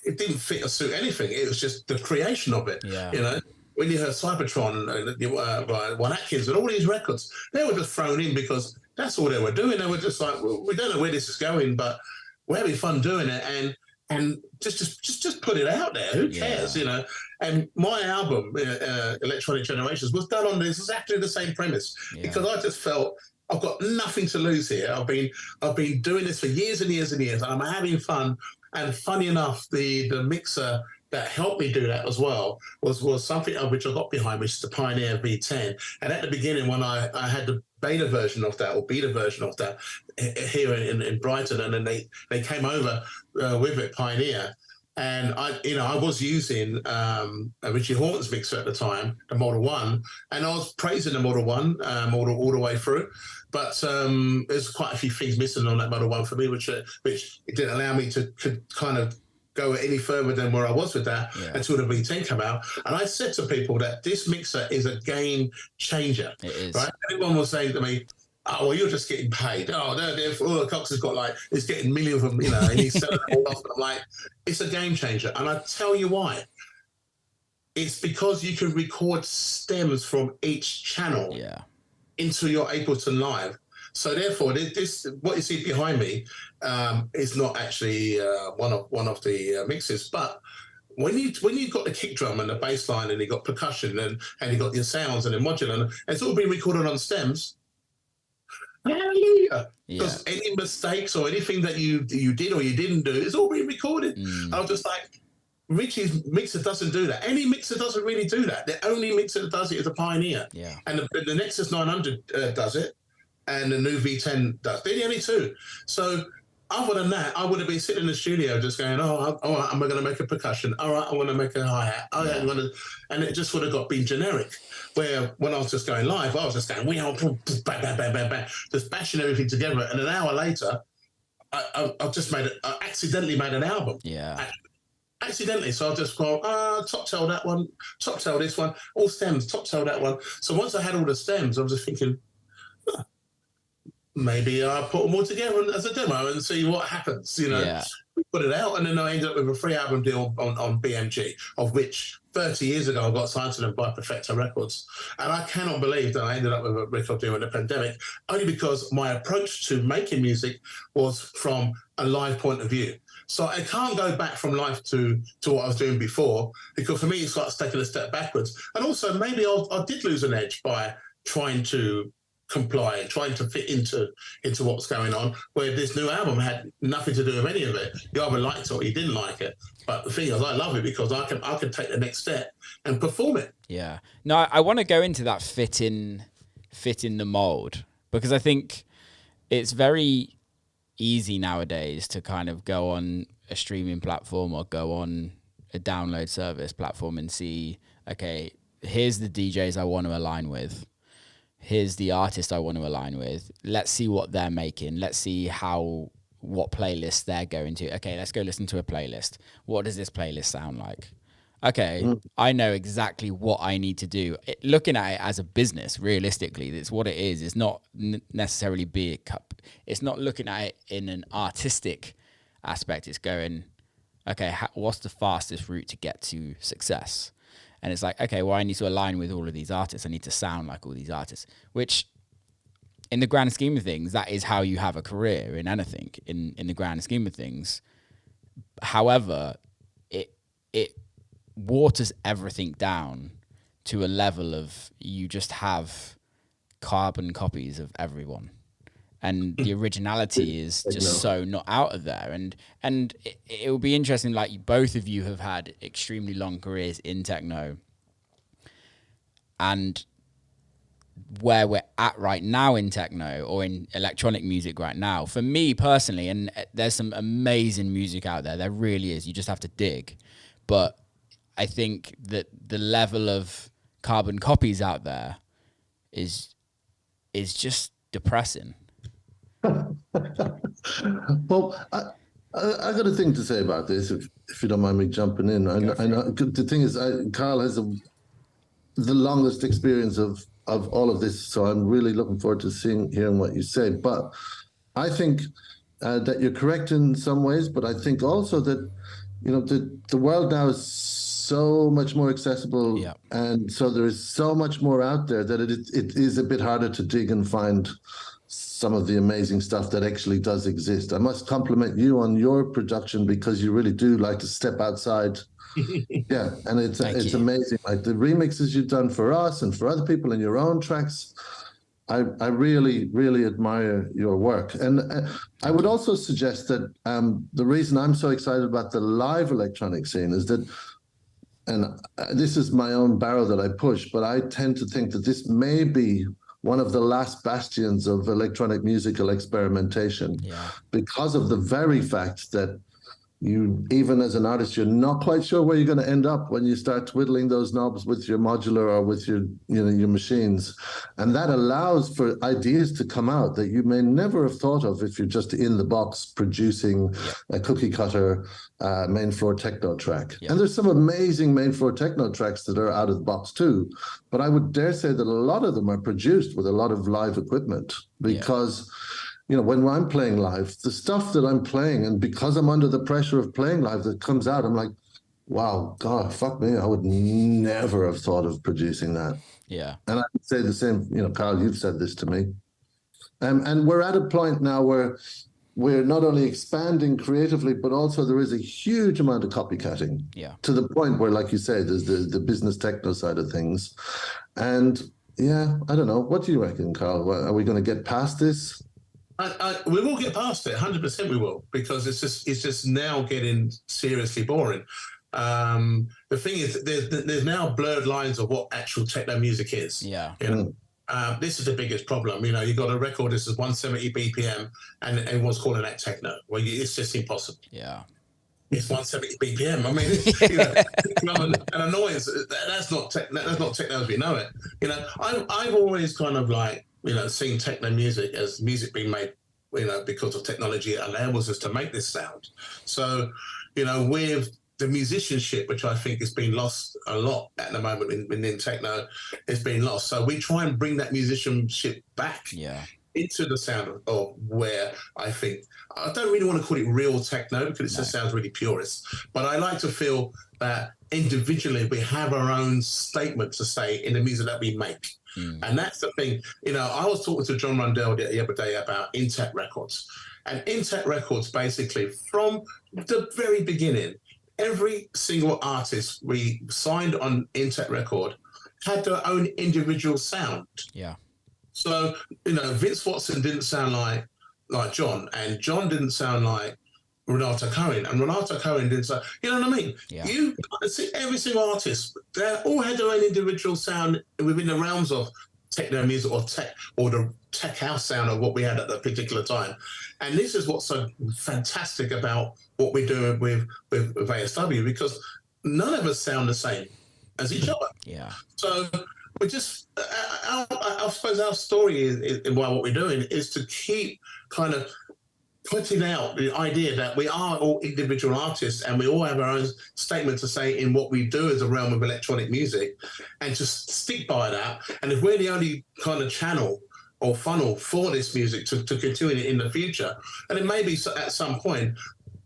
it didn't fit or suit anything. It was just the creation of it. Yeah. You know, when you heard Cybertron by Juan Atkins and all these records, they were just thrown in because that's all they were doing. They were just like, well, we don't know where this is going, but we're having fun doing it, and just put it out there. Who cares, you know? And my album, Electronic Generations, was done on exactly the same premise because I just felt I've got nothing to lose here. I've been doing this for years and years and years, and I'm having fun. And funny enough, the mixer that helped me do that as well was something which I got behind, which is the Pioneer V10. And at the beginning, when I had the beta version of that here in Brighton, and then they came over with it, Pioneer. And I was using a Richie Horton's mixer at the time, the Model 1, and I was praising the Model 1 all the way through. But there's quite a few things missing on that Model 1 for me, which it didn't allow me to kind of go any further than where I was with that until the V10 came out. And I said to people that this mixer is a game changer. It is. Right? Everyone was saying to me, oh, well, you're just getting paid. Oh, Cox has got he's getting millions of them, you know, and he's selling them all off. And I'm like, it's a game changer. And I tell you why. It's because you can record stems from each channel into your Ableton Live. So therefore, this what you see behind me is not actually one of the mixes, but when you've got the kick drum and the bass line and you got percussion and you got your sounds and the modular, and it's all been recorded on stems. Hallelujah! Because any mistakes or anything that you did or you didn't do, it's all been recorded. And I'm just like, Richie's mixer doesn't do that. Any mixer doesn't really do that. The only mixer that does it is a Pioneer. Yeah. And the Nexus 900 does it, and the new V10 does. They're the only two. So other than that, I would have been sitting in the studio just going, all right, I'm going to make a percussion. All right, I want to make a hi-hat. Oh, yeah, I'm going to, and it just would have been generic. Where when I was just going live, I was just going, bang, bang, bang, bang, bang, just bashing everything together. And an hour later, I accidentally made an album. Yeah. Accidentally. So I just go, top tail that one, top tail this one, all stems, top tail that one. So once I had all the stems, I was just thinking, maybe I'll put them all together as a demo and see what happens, you know. We put it out, and then I ended up with a free album deal on BMG, of which 30 years ago I got signed to them by Perfecto Records. And I cannot believe that I ended up with a record deal in the pandemic, only because my approach to making music was from a live point of view. So I can't go back from live to what I was doing before, because for me it's like taking a step backwards. And also maybe I did lose an edge by trying to comply, trying to fit into what's going on, where this new album had nothing to do with any of it. You either liked it or you didn't like it. But the thing is, I love it because I can take the next step and perform it. Yeah. No, I want to go into that fit in the mold, because I think it's very easy nowadays to kind of go on a streaming platform or go on a download service platform and see, okay, here's the DJs I want to align with. Here's the artist I want to align with. Let's see what they're making. Let's see what playlist they're going to. Okay, let's go listen to a playlist. What does this playlist sound like? okay, I know exactly what I need to do. Looking at it as a business, realistically, it's what it is. It's not necessarily it's not looking at it in an artistic aspect. It's going, okay, what's the fastest route to get to success? And it's like, okay, well, I need to align with all of these artists. I need to sound like all these artists, which in the grand scheme of things, that is how you have a career in anything, in the grand scheme of things. However, it waters everything down to a level of you just have carbon copies of everyone. And the originality is just so not out of there. And it will be interesting, like both of you have had extremely long careers in techno. And where we're at right now in techno or in electronic music right now, for me personally, and there's some amazing music out there, there really is, you just have to dig. But I think that the level of carbon copies out there is just depressing. Well, I got a thing to say about this, if you don't mind me jumping in. I know the thing is, Carl has the longest experience of all of this, so I'm really looking forward to hearing what you say. But I think that you're correct in some ways, but I think also that the world now is so much more accessible, and so there is so much more out there that it is a bit harder to dig and find some of the amazing stuff that actually does exist. I must compliment you on your production, because you really do like to step outside. Yeah, and it's amazing. Like the remixes you've done for us and for other people in your own tracks, I really, really admire your work. And I would also suggest that the reason I'm so excited about the live electronic scene is that, and this is my own barrel that I push, but I tend to think that this may be one of the last bastions of electronic musical experimentation, because of the very fact that you, even as an artist, you're not quite sure where you're going to end up when you start twiddling those knobs with your modular or with your machines. And that allows for ideas to come out that you may never have thought of if you're just in the box producing a cookie cutter main floor techno track. And there's some amazing main floor techno tracks that are out of the box too. But I would dare say that a lot of them are produced with a lot of live equipment, because when I'm playing live, the stuff that I'm playing, and because I'm under the pressure of playing live that comes out, I'm like, wow, God, fuck me, I would never have thought of producing that. Yeah. And I would say the same, Carl, you've said this to me. And we're at a point now where we're not only expanding creatively, but also there is a huge amount of copycatting. Yeah. To the point where, like you say, there's the business techno side of things. And yeah, I don't know. What do you reckon, Carl? Are we going to get past this? We will get past it, 100% we will, because it's just now getting seriously boring. The thing is, there's now blurred lines of what actual techno music is. Yeah. This is the biggest problem. You got a record, this is 170 BPM, and everyone's calling that techno. Well, it's just impossible. Yeah. It's 170 BPM. I mean, an annoyance. That's not techno as we know it. I've always kind of like, seeing techno music as music being made, because of technology, it enables us to make this sound. So, with the musicianship, which I think has been lost a lot at the moment in techno, it's been lost. So we try and bring that musicianship back into the sound of where I think, I don't really want to call it real techno, because it just sounds really purist, but I like to feel that individually we have our own statement to say in the music that we make. And that's the thing. I was talking to John Rundell the other day about Intech Records. And Intech Records, basically, from the very beginning, every single artist we signed on Intech Record had their own individual sound. Yeah. So, Vince Watson didn't sound like John, and John didn't sound like Renato Cohen, and Renato Cohen didn't say, you know what I mean? Yeah. You see every single artist, they all had their own individual sound within the realms of techno music or the tech house sound of what we had at that particular time. And this is what's so fantastic about what we're doing with ASW, because none of us sound the same as each other. Yeah. So we just, I suppose our story is while what we're doing is to keep kind of putting out the idea that we are all individual artists and we all have our own statement to say in what we do as a realm of electronic music, and just stick by that. And if we're the only kind of channel or funnel for this music to continue it in the future, and then maybe at some point,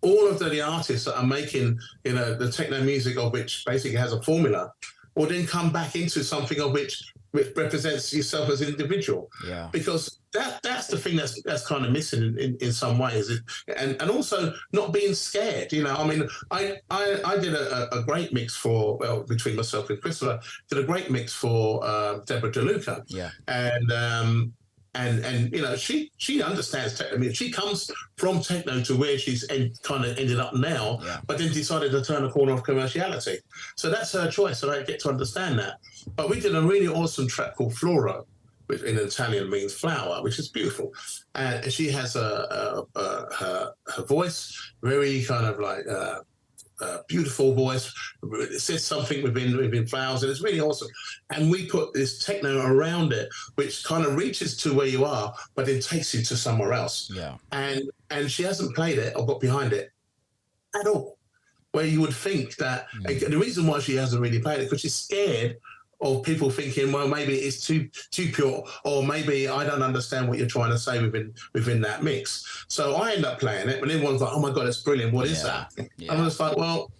all of the artists that are making, the techno music of which basically has a formula, will then come back into something of which represents yourself as an individual. Yeah. Because that's the thing that's kind of missing in some ways, and also not being scared. I mean, I did a great mix between myself and Christopher, did a great mix for Deborah DeLuca. Yeah. And she understands techno. I mean, she comes from techno to where she's kind of ended up now, but then decided to turn a corner of commerciality. So that's her choice, and I get to understand that. But we did a really awesome track called Flora, which in Italian means flower, which is beautiful. And she has her voice, very kind of like beautiful voice. It says something within flowers, and it's really awesome. And we put this techno around it, which kind of reaches to where you are, but then takes you to somewhere else. Yeah. And she hasn't played it or got behind it at all. Where you would think that the reason why she hasn't really played it because she's scared of people thinking, well, maybe it's too pure, or maybe I don't understand what you're trying to say within that mix. So I end up playing it, and everyone's like, oh my god, it's brilliant. What is that? Yeah. And I'm just like, well,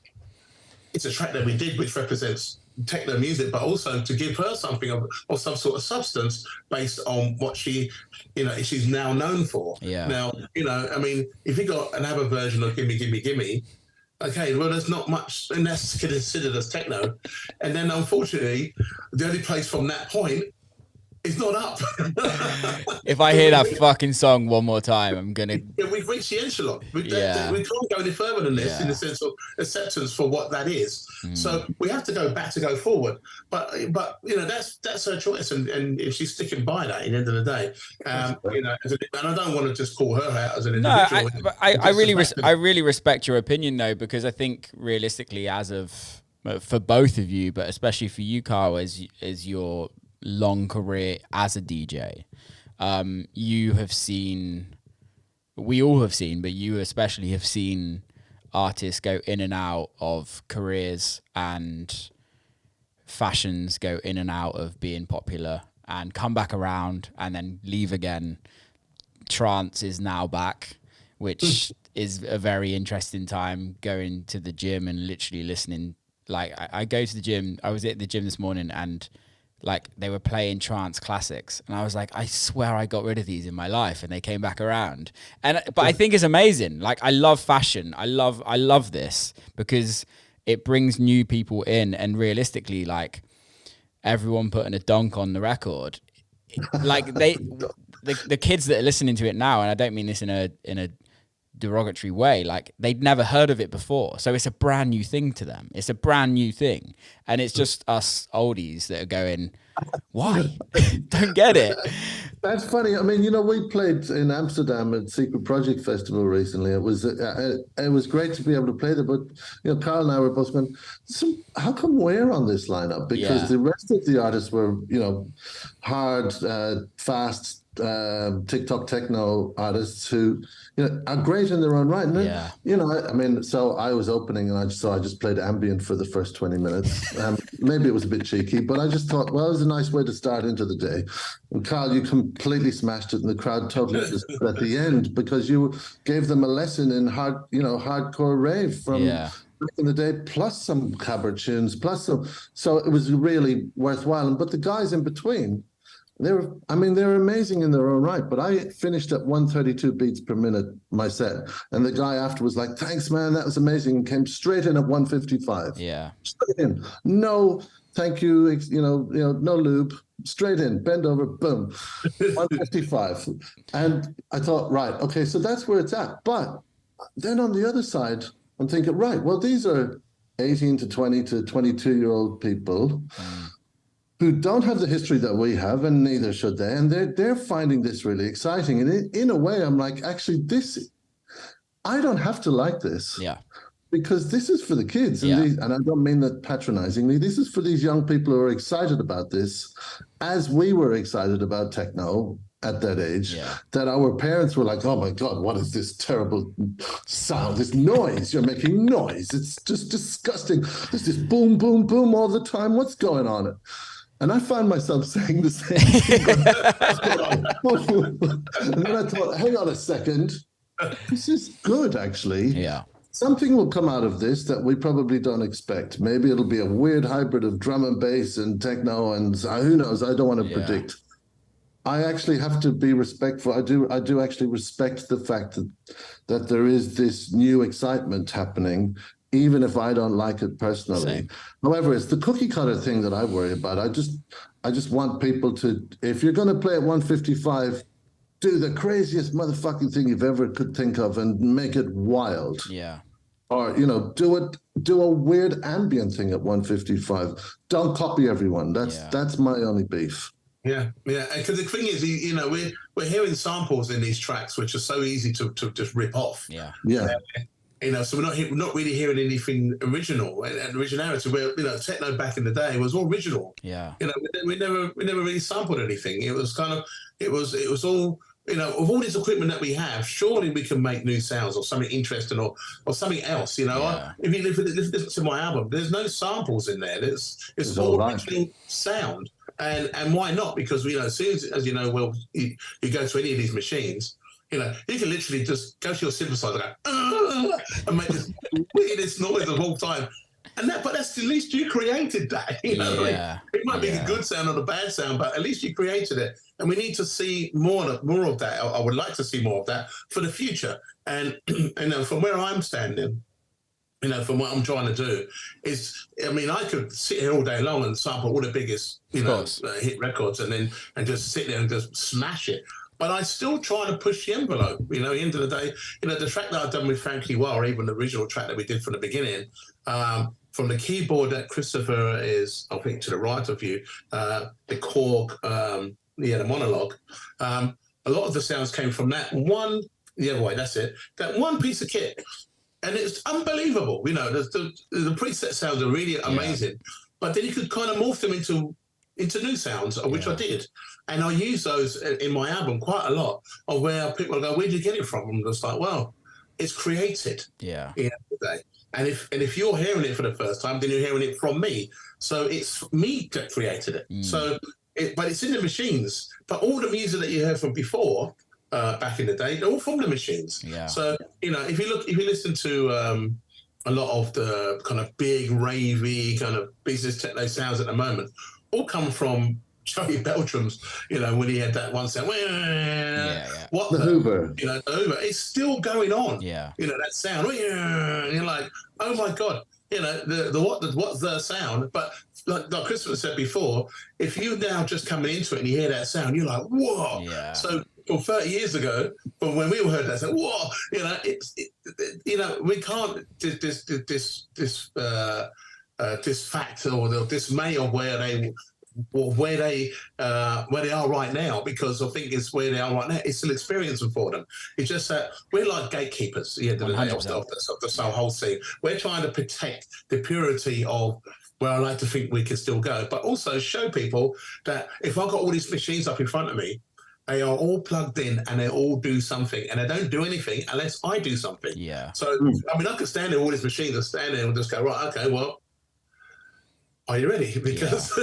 it's a track that we did which represents techno music, but also to give her something of some sort of substance based on what she's now known for. Yeah. Now, I mean, if you got another version of Gimme Gimme Gimme, okay, well, there's not much, and that's considered as techno. And then, unfortunately, the only place from that point is not up. If I hear that fucking song one more time, I'm gonna. Yeah, we've reached the echelon. We can't go any further than this in the sense of acceptance for what that is. So we have to go back to go forward. But that's her choice, and if she's sticking by that, at the end of the day, and I don't want to just call her out as an individual. No, I really respect your opinion though, because I think realistically, for both of you, but especially for you, Carl, as your long career as a DJ, you have seen, we all have seen, but you especially have seen artists go in and out of careers and fashions go in and out of being popular and come back around and then leave again. Trance is now back, which is a very interesting time, going to the gym and literally listening. Like I go to the gym, I was at the gym this morning and like they were playing trance classics, and I was like, I swear I got rid of these in my life, and they came back around. But I think it's amazing. Like I love fashion. I love this because it brings new people in, and realistically, like everyone putting a dunk on the record, like the kids that are listening to it now, and I don't mean this in a derogatory way, like they'd never heard of it before, so it's a brand new thing to them. It's a brand new thing, and it's just us oldies that are going, why? Don't get it. That's funny. I mean, we played in Amsterdam at Secret Project Festival recently. It was great to be able to play there, but Carl and I were both going, so how come we're on this lineup? Because the rest of the artists were hard, fast TikTok techno artists who are great in their own right. And then, I mean, so I was opening and I just played ambient for the first 20 minutes. Maybe it was a bit cheeky, but I just thought, well, it was a nice way to start into the day. And Carl, you completely smashed it, and the crowd totally understood at the end because you gave them a lesson in hardcore rave from back in the day, plus some cabaret tunes, plus some. So it was really worthwhile. But the guys in between, they're amazing in their own right, but I finished at 132 beats per minute my set, and the guy after was like, thanks man, that was amazing, and came straight in at 155. Straight in, no thank you, no lube, straight in, bend over, boom, 155. And I thought, right, okay, so that's where it's at. But then on the other side, I'm thinking, right, well, these are 18 to 20 to 22-year-old people who don't have the history that we have, and neither should they. And they're finding this really exciting. And in a way, I'm like, actually, I don't have to like this. Yeah. Because this is for the kids. And I don't mean that patronizingly. This is for these young people who are excited about this, as we were excited about techno at that age, Yeah. that our parents were like, oh my God, what is this terrible sound, this noise? You're making noise. It's just disgusting. There's this boom, boom, boom all the time. What's going on? And I find myself saying the same thing. And then I thought, hang on a second. This is good, actually. Yeah. Something will come out of this that we probably don't expect. Maybe it'll be a weird hybrid of drum and bass and techno, and who knows? I don't want to predict. I actually have to be respectful. I do actually respect the fact that there is this new excitement happening, even if I don't like it personally. Same. However, it's the cookie cutter thing that I worry about. I just want people to, if you're going to play at 155, do the craziest motherfucking thing you've ever could think of and make it wild. Yeah. Or, do a weird ambient thing at 155. Don't copy everyone. That's my only beef. Yeah, because the thing is, we're hearing samples in these tracks which are so easy to just rip off. Yeah. So we're not really hearing anything original and originality. Where techno back in the day was all original. Yeah. We never really sampled anything. It was all. With all this equipment that we have, surely we can make new sounds or something interesting or something else. Yeah. If you listen to my album, there's no samples in there. It's all original sound. And why not? Because as soon as you go to any of these machines, you can literally just go to your synthesizer and make this weirdest noise of all time. But that's at least you created that. It might be a good sound or a bad sound, but at least you created it. And we need to see more of that. I would like to see more of that for the future. And from where I'm standing, from what I'm trying to do is, I could sit here all day long and sample all the biggest, hit records and just sit there and just smash it. But I still try to push the envelope. At the end of the day, the track that I've done with Frankie Wah, or even the original track that we did from the beginning, from the keyboard that Christopher is, I think, to the right of you, the Korg, the monologue, a lot of the sounds came from that one, that one piece of kit. And it's unbelievable. The preset sounds are really amazing. But then you could kind of morph them into new sounds, which I did. And I use those in my album quite a lot, of where people go, where'd you get it from? I'm just like, well, it's created. Yeah. At the end of the day. And if you're hearing it for the first time, then you're hearing it from me. So it's me that created it. So, but it's in the machines. But all the music that you heard from before, back in the day, they're all from the machines. Yeah. So, if you listen to a lot of the kind of big, ravey, kind of business techno sounds at the moment, all come from Joey Beltram's, when he had that one sound. What the Hoover? The Hoover. It's still going on. Yeah. That sound. And you're like, oh my God. What's the sound? But like Christopher said before, if you're now just coming into it and you hear that sound, you're like, whoa. Yeah. So from 30 years ago, from when we all heard that sound, whoa, we can't this fact or the dismay of where they are right now, because I think it's where they are right now. It's an experience for them. It's just that we're like gatekeepers at the end of the day of the whole thing. We're trying to protect the purity of where I like to think we can still go, but also show people that if I've got all these machines up in front of me, they are all plugged in and they all do something, and they don't do anything unless I do something. Yeah. So, I could stand there, all these machines and stand there and just go, right, okay, well, are you ready? Because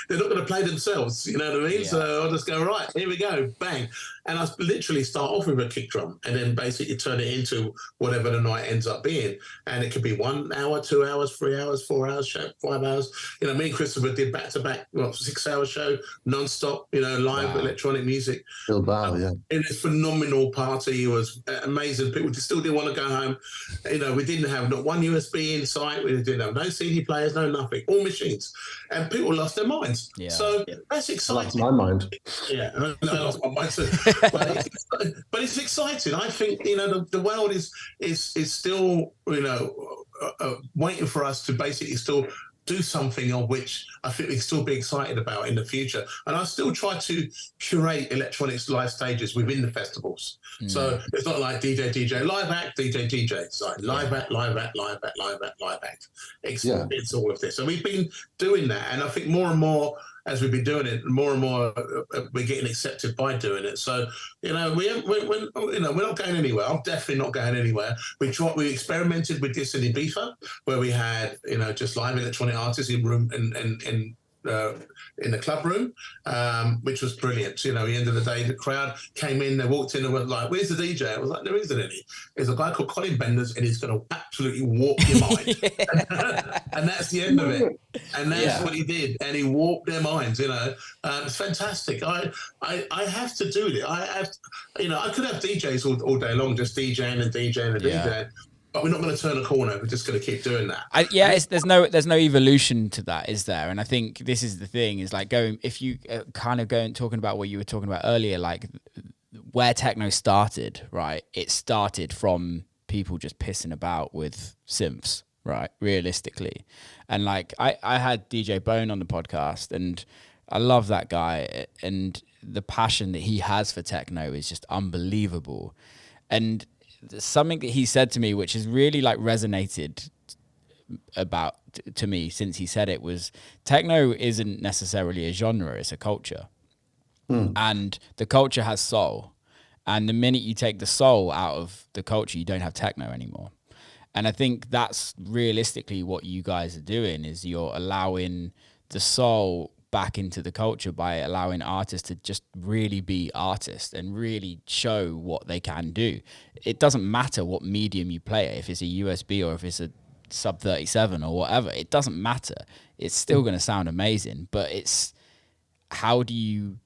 they're not going to play themselves, you know what I mean? Yeah. So I'll just go, right, here we go, bang. And I literally start off with a kick drum and then basically turn it into whatever the night ends up being. And it could be 1 hour, 2 hours, 3 hours, 4 hours show, 5 hours. Me and Christopher did back-to-back, 6-hour show, non-stop, live electronic music. Yeah. It was a phenomenal party. It was amazing. People still didn't want to go home. We didn't have not one USB in sight. We didn't have no CD players, no nothing. All machines. And people lost their minds. Yeah. So that's exciting. I lost my mind. Yeah, I lost my mind too. But it's exciting. I think the world is still waiting for us to basically still do something of which I think we can still be excited about in the future. And I still try to curate electronics live stages within the festivals. So it's not like DJ, live act, DJ. It's like live act. It's all of this. And we've been doing that. And I think more and more as we've been doing it, more and more we're getting accepted by doing it. So, we're not going anywhere. I'm definitely not going anywhere. We experimented with this in Ibiza, where we had, just live electronic artists in room in the club room, which was brilliant. At the end of the day, the crowd came in, they walked in and went like, "Where's the DJ?" I was like, "There isn't any. There's a guy called Colin Benders, and he's going to absolutely warp your mind." And that's the end of it. And that's what he did, and he warped their minds. It's fantastic. I have to do it. I could have DJs all day long, just DJing and DJing and DJing. But we're not going to turn a corner. We're just going to keep doing that. There's no evolution to that, is there? And I think this is the thing, is like if you kind of go and talking about what you were talking about earlier, like where techno started, right? It started from people just pissing about with synths, right? Realistically. And like I had DJ Bone on the podcast, and I love that guy, and the passion that he has for techno is just unbelievable. And something that he said to me, which has really like resonated about to me since he said it, was techno isn't necessarily a genre, it's a culture. And the culture has soul, and the minute you take the soul out of the culture, you don't have techno anymore. And I think that's realistically what you guys are doing, is you're allowing the soul back into the culture by allowing artists to just really be artists and really show what they can do. It doesn't matter what medium you play it, if it's a USB or if it's a sub 37 or whatever, it doesn't matter. It's still going to sound amazing, but it's how do you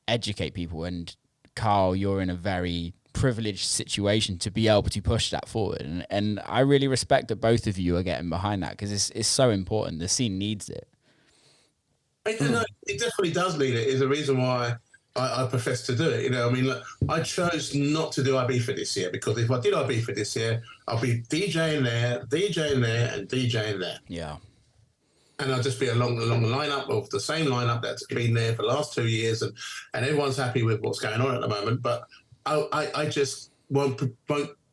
educate people? And Carl, you're in a very privileged situation to be able to push that forward. And I really respect that both of you are getting behind that, because it's so important. The scene needs it. It definitely does need it. Is the reason why I profess to do it. Look, I chose not to do Ibiza this year, because if I did Ibiza this year, I'll be DJing there, and DJing there. Yeah. And I'll just be along the lineup of the same lineup that's been there for the last 2 years, and everyone's happy with what's going on at the moment. But I just won't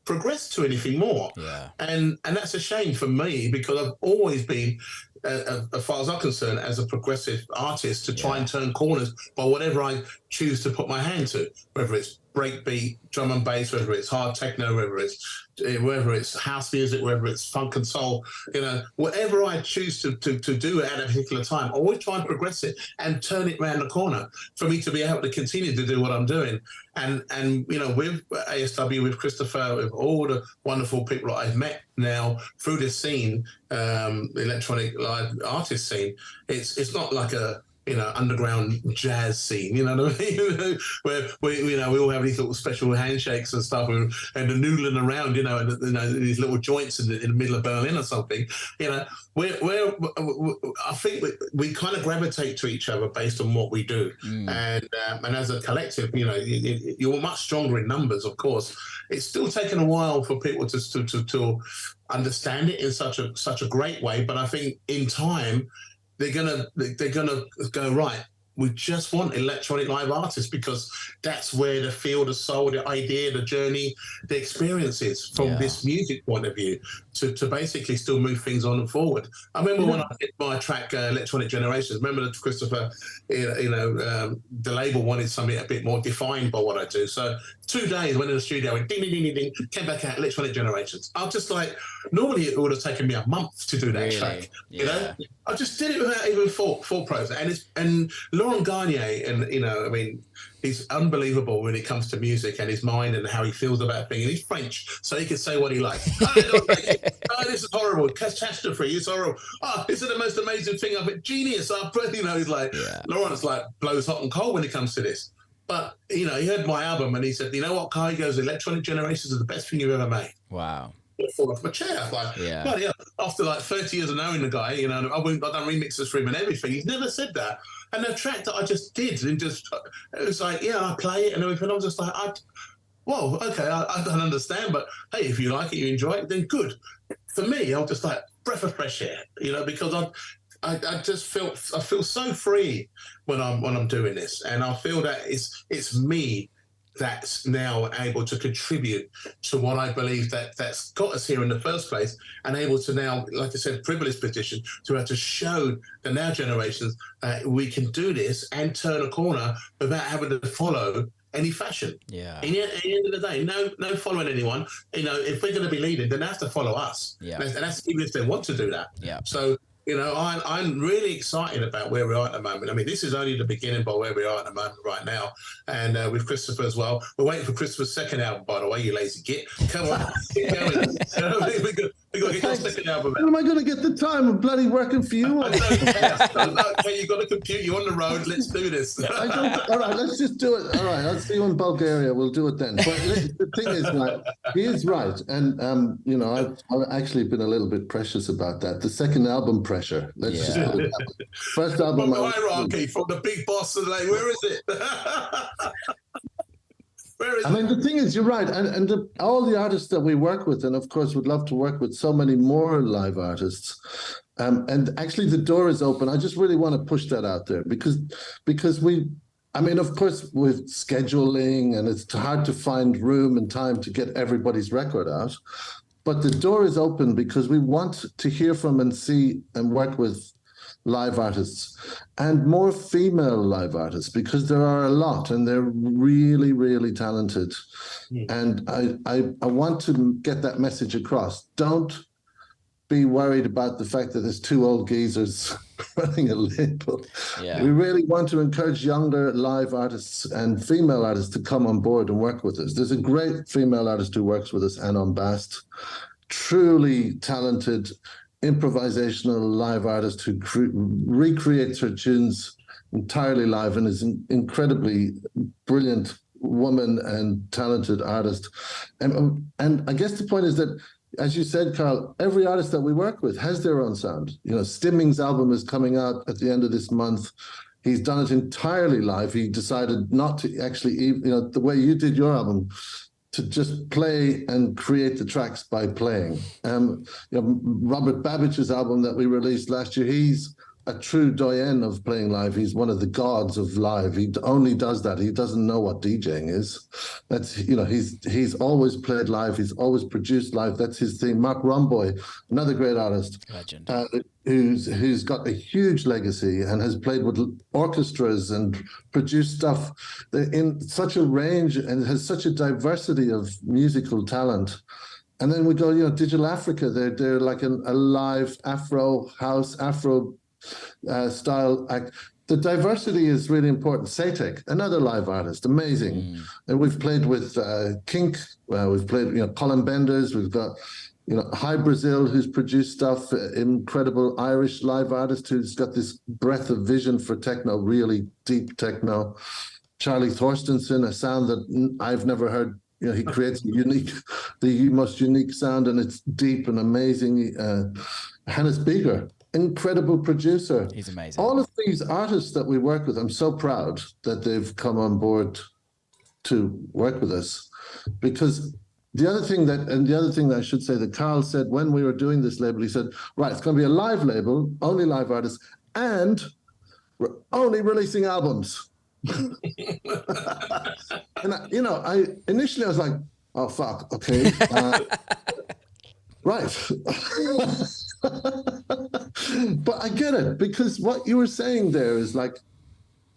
progress to anything more. Yeah. And that's a shame for me, because I've always been, as far as I'm concerned, as a progressive artist, to try and turn corners by whatever I choose to put my hand to, whether it's breakbeat, drum and bass, whether it's hard techno, whether it's house music, whether it's funk and soul, whatever I choose to do at a particular time, I always try and progress it and turn it around the corner for me to be able to continue to do what I'm doing. And with ASW, with Christopher, with all the wonderful people that I've met now through this scene, the electronic live artist scene, it's not like a underground jazz scene, you know what I mean? Where we all have these little special handshakes and stuff, and the noodling around, and these little joints in the middle of Berlin or something. I think we kind of gravitate to each other based on what we do, and as a collective, you're much stronger in numbers. Of course, it's still taken a while for people to understand it in such a great way, but I think in time, they're gonna go, right, we just want electronic live artists, because that's where the feel, the soul, the idea, the journey, the experience is from this music point of view, to basically still move things on and forward. I remember when I did my track Electronic Generations, remember that Christopher, the label wanted something a bit more defined by what I do. So 2 days, went in the studio, went ding, ding, ding, ding, ding, came back out, Electronic Generations. I was just like, normally it would have taken me a month to do that track. I just did it without even thought process. And Laurent Garnier, and he's unbelievable when it comes to music and his mind and how he feels about things. And he's French, so he can say what he likes. I don't like it. Oh, this is horrible. Catastrophe. It's horrible. Oh, this is the most amazing thing I've been. Genius. He's like, Laurent's like blows hot and cold when it comes to this. But, he heard my album and he said, you know what, Kai? He goes, Electronic Generations is the best thing you've ever made. Wow. I fall off my chair. Bloody hell. After like 30 years of knowing the guy, I've done remixes for him and everything. He's never said that. And the track that I just did, and it was like, I play it and everything. I was just like, whoa, okay, I don't understand, but hey, if you like it, you enjoy it, then good. For me, I was just like breath of fresh air, because I just feel so free when I'm doing this, and I feel that it's me that's now able to contribute to what I believe that's got us here in the first place, and able to now, like I said, privileged position to have to show the now generations we can do this and turn a corner without having to follow any fashion. Yeah. And yet, at the end of the day, no following anyone. If we're going to be leading, then they have to follow us. Yeah. And that's even if they want to do that. Yeah. So, I'm really excited about where we are at the moment. I mean, this is only the beginning by where we are at the moment right now. And with Christopher as well. We're waiting for Christopher's second album, by the way, you lazy git. Come on, get going. We got to get your second album out. When am I going to get the time? I'm bloody working for you. I don't care. Okay, you've got a computer, you're on the road, let's do this. All right, let's just do it. All right, I'll see you in Bulgaria. We'll do it then. But the thing is, like, he is right. And, I've actually been a little bit precious about that. The second album pressure. Let's just put it that way. First album. From the hierarchy, from the big boss of like, where is it? I mean, the thing is, you're right. And all the artists that we work with, and of course, would love to work with so many more live artists. And actually, the door is open. I just really want to push that out there because of course, with scheduling and it's hard to find room and time to get everybody's record out. But the door is open because we want to hear from and see and work with live artists and more female live artists, because there are a lot and they're really, really talented. And I want to get that message across. Don't be worried about the fact that there's two old geezers running a label. Yeah. We really want to encourage younger live artists and female artists to come on board and work with us. There's a great female artist who works with us, Anon Bast, truly talented improvisational live artist who recreates her tunes entirely live and is an incredibly brilliant woman and talented artist. And I guess the point is that, as you said, Carl, every artist that we work with has their own sound. Stimming's album is coming out at the end of this month. He's done it entirely live. He decided not to actually, the way you did your album, to just play and create the tracks by playing. Robert Babbage's album that we released last year, he's a true doyen of playing live. He's one of the gods of live. He only does that. He doesn't know what DJing is. That's, he's always played live. He's always produced live. That's his thing. Mark Romboy, another great artist, legend, who's got a huge legacy and has played with orchestras and produced stuff in such a range and has such a diversity of musical talent. And then we go, Digital Africa. They're like a live Afro house, Afro style act. The diversity is really important. Satek, another live artist, amazing. And we've played with Kink. We've played, Colin Benders. We've got, Hi Brazil, who's produced stuff. Incredible Irish live artist who's got this breadth of vision for techno, really deep techno. Charlie Thorstensen, a sound that I've never heard. He creates the most unique sound, and it's deep and amazing. Hannes Beeger, incredible producer. He's amazing. All of these artists that we work with, I'm so proud that they've come on board to work with us. Because the other thing that I should say that Carl said when we were doing this label, he said, right, it's going to be a live label, only live artists, and we're only releasing albums. And I initially was like, oh fuck, okay, right. But I get it, because what you were saying there is like,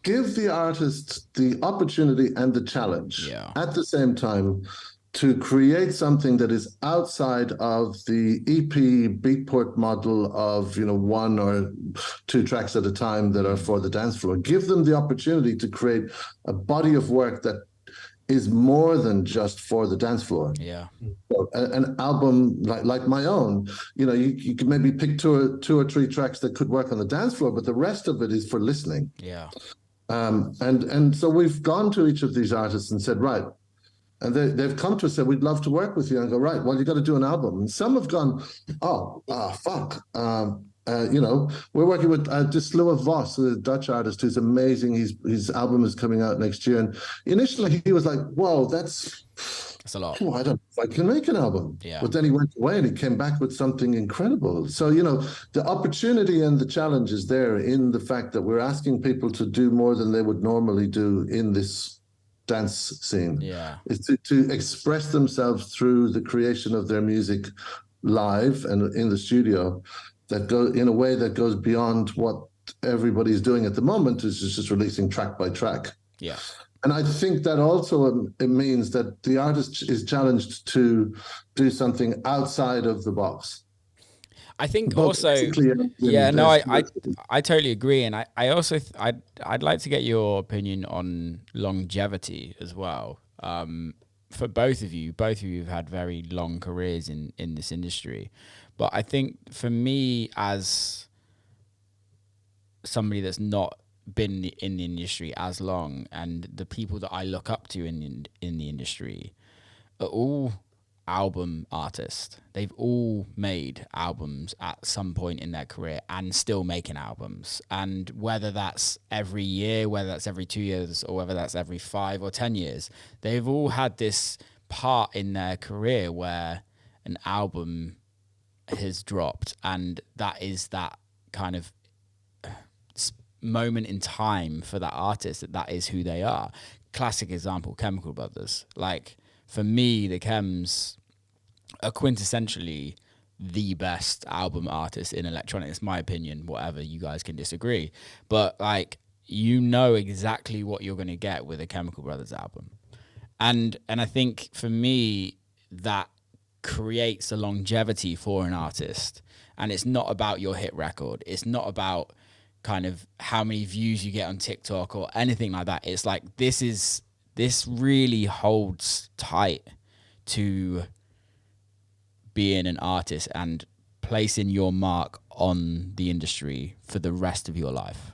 give the artist the opportunity and the challenge at the same time to create something that is outside of the EP Beatport model of, one or two tracks at a time that are for the dance floor. Give them the opportunity to create a body of work that is more than just for the dance floor. Yeah. An album like my own, you can maybe pick two or three tracks that could work on the dance floor, but the rest of it is for listening. Yeah. And so we've gone to each of these artists and said, right, and they've come to us and said, we'd love to work with you. And I go, right, well, you got to do an album. And some have gone, fuck. We're working with Disloa Vos, a Dutch artist who's amazing. His album is coming out next year. And initially he was like, whoa, that's a lot. Oh, I don't know if I can make an album. Yeah. But then he went away and he came back with something incredible. So, the opportunity and the challenge is there in the fact that we're asking people to do more than they would normally do in this dance scene. Yeah. Is to express themselves through the creation of their music live and in the studio, that go in a way that goes beyond what everybody's doing at the moment, is just releasing track by track. Yeah. And I think that also it means that the artist is challenged to do something outside of the box. I think also, yeah, no, I totally agree, and I also I'd like to get your opinion on longevity as well. For both of you have had very long careers in this industry, but I think for me, as somebody that's not been in the industry as long, and the people that I look up to in the industry are all album artists. They've all made albums at some point in their career and still making albums. And whether that's every year, whether that's every 2 years, or whether that's every 5 or 10 years, they've all had this part in their career where an album has dropped, and that is that kind of moment in time for that artist, that is who they are. Classic example, Chemical Brothers. Like, for me, the Chems are quintessentially the best album artist in electronics, my opinion, whatever, you guys can disagree. But like, you know exactly what you're going to get with a Chemical Brothers album. And I think for me, that creates a longevity for an artist. And it's not about your hit record. It's not about kind of how many views you get on TikTok or anything like that. It's like, this really holds tight to being an artist and placing your mark on the industry for the rest of your life.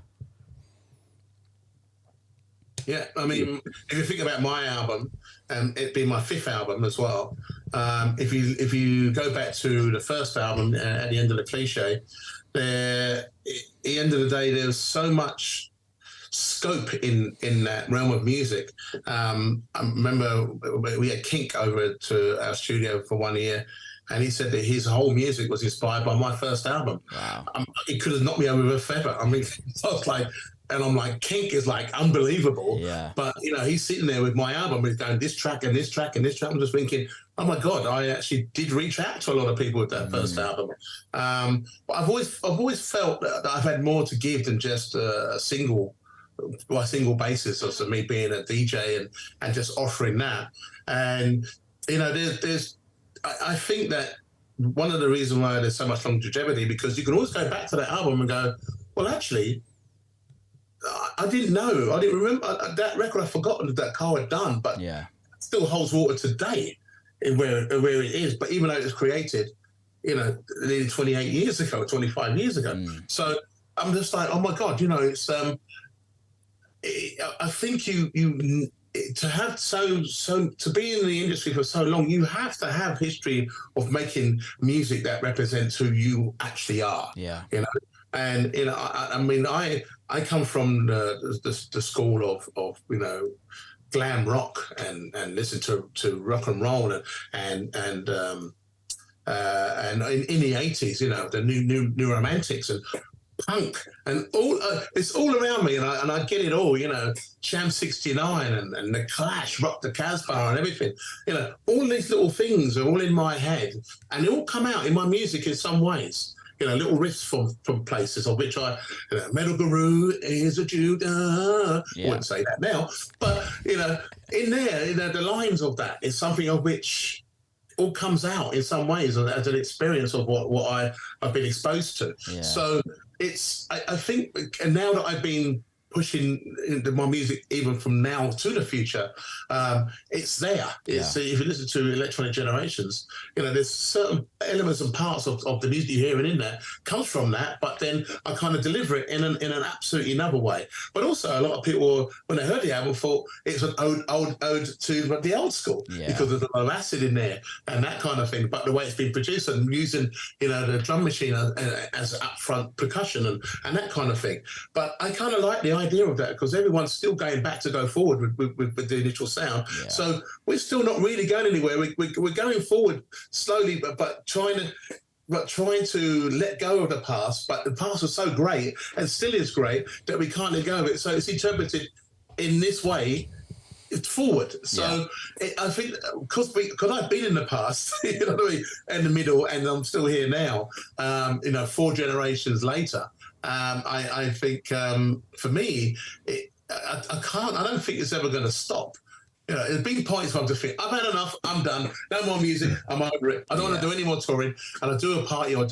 Yeah, I mean, if you think about my album, and it being my 5th album as well, if you go back to the first album, at the end of the cliche, at the end of the day, there's so much scope in that realm of music. I remember we had Kink over to our studio for 1 year, and he said that his whole music was inspired by my first album. Wow. It could have knocked me over with a feather. I mean, I was like, and I'm like, Kink is like unbelievable. Yeah. But, you know, he's sitting there with my album, he's going this track and this track and this track. I'm just thinking, oh my God, I actually did reach out to a lot of people with that first album. But I've always felt that I've had more to give than just a single basis of me being a DJ and just offering that. And, you know, I think that one of the reasons why there's so much longevity, because you can always go back to that album and go, well, actually, I didn't know. I didn't remember that record. I've forgotten that Carl had done, but it still holds water today in where it is. But even though it was created, you know, nearly 28 years ago, 25 years ago. So I'm just like, oh my God, you know, it's I think you to have to be in the industry for so long, you have to have history of making music that represents who you actually are. Yeah, you know. And you know, I mean, I come from the school of you know, glam rock and listen to rock and roll and in the 80s, you know, the new romantics and punk and all. It's all around me, and I get it all. You know, Sham 69 and the Clash, Rock the Casbah and everything. You know, all these little things are all in my head, and they all come out in my music in some ways. You know, little riffs from places of which Metal Guru is a Judah. I wouldn't say that now, but you know, in there, you know, the lines of that is something of which all comes out in some ways as an experience of what I've been exposed to. Yeah. So it's, I think, and now that I've been pushing into my music even from now to the future, it's there. It's, if you listen to Electronic Generations, you know, there's certain elements and parts of the music you're hearing in there comes from that, but then I kind of deliver it in an absolutely another way. But also a lot of people, when they heard the album, thought it's an ode to the old school, because there's a lot of acid in there and that kind of thing. But the way it's been produced and using, you know, the drum machine as upfront percussion and that kind of thing. But I kind of like the idea of that, because everyone's still going back to go forward with the initial sound. So we're still not really going anywhere. We're going forward slowly, but trying to let go of the past. But the past was so great and still is great that we can't let go of it. So it's interpreted in this way, forward. So I think because I've been in the past, you know what I mean, in the middle, and I'm still here now. 4 generations later, I think for me, I don't think it's ever going to stop. There's been points where I'm just thinking, I've had enough, I'm done, no more music, I'm over it. I don't want to do any more touring. And I do a party or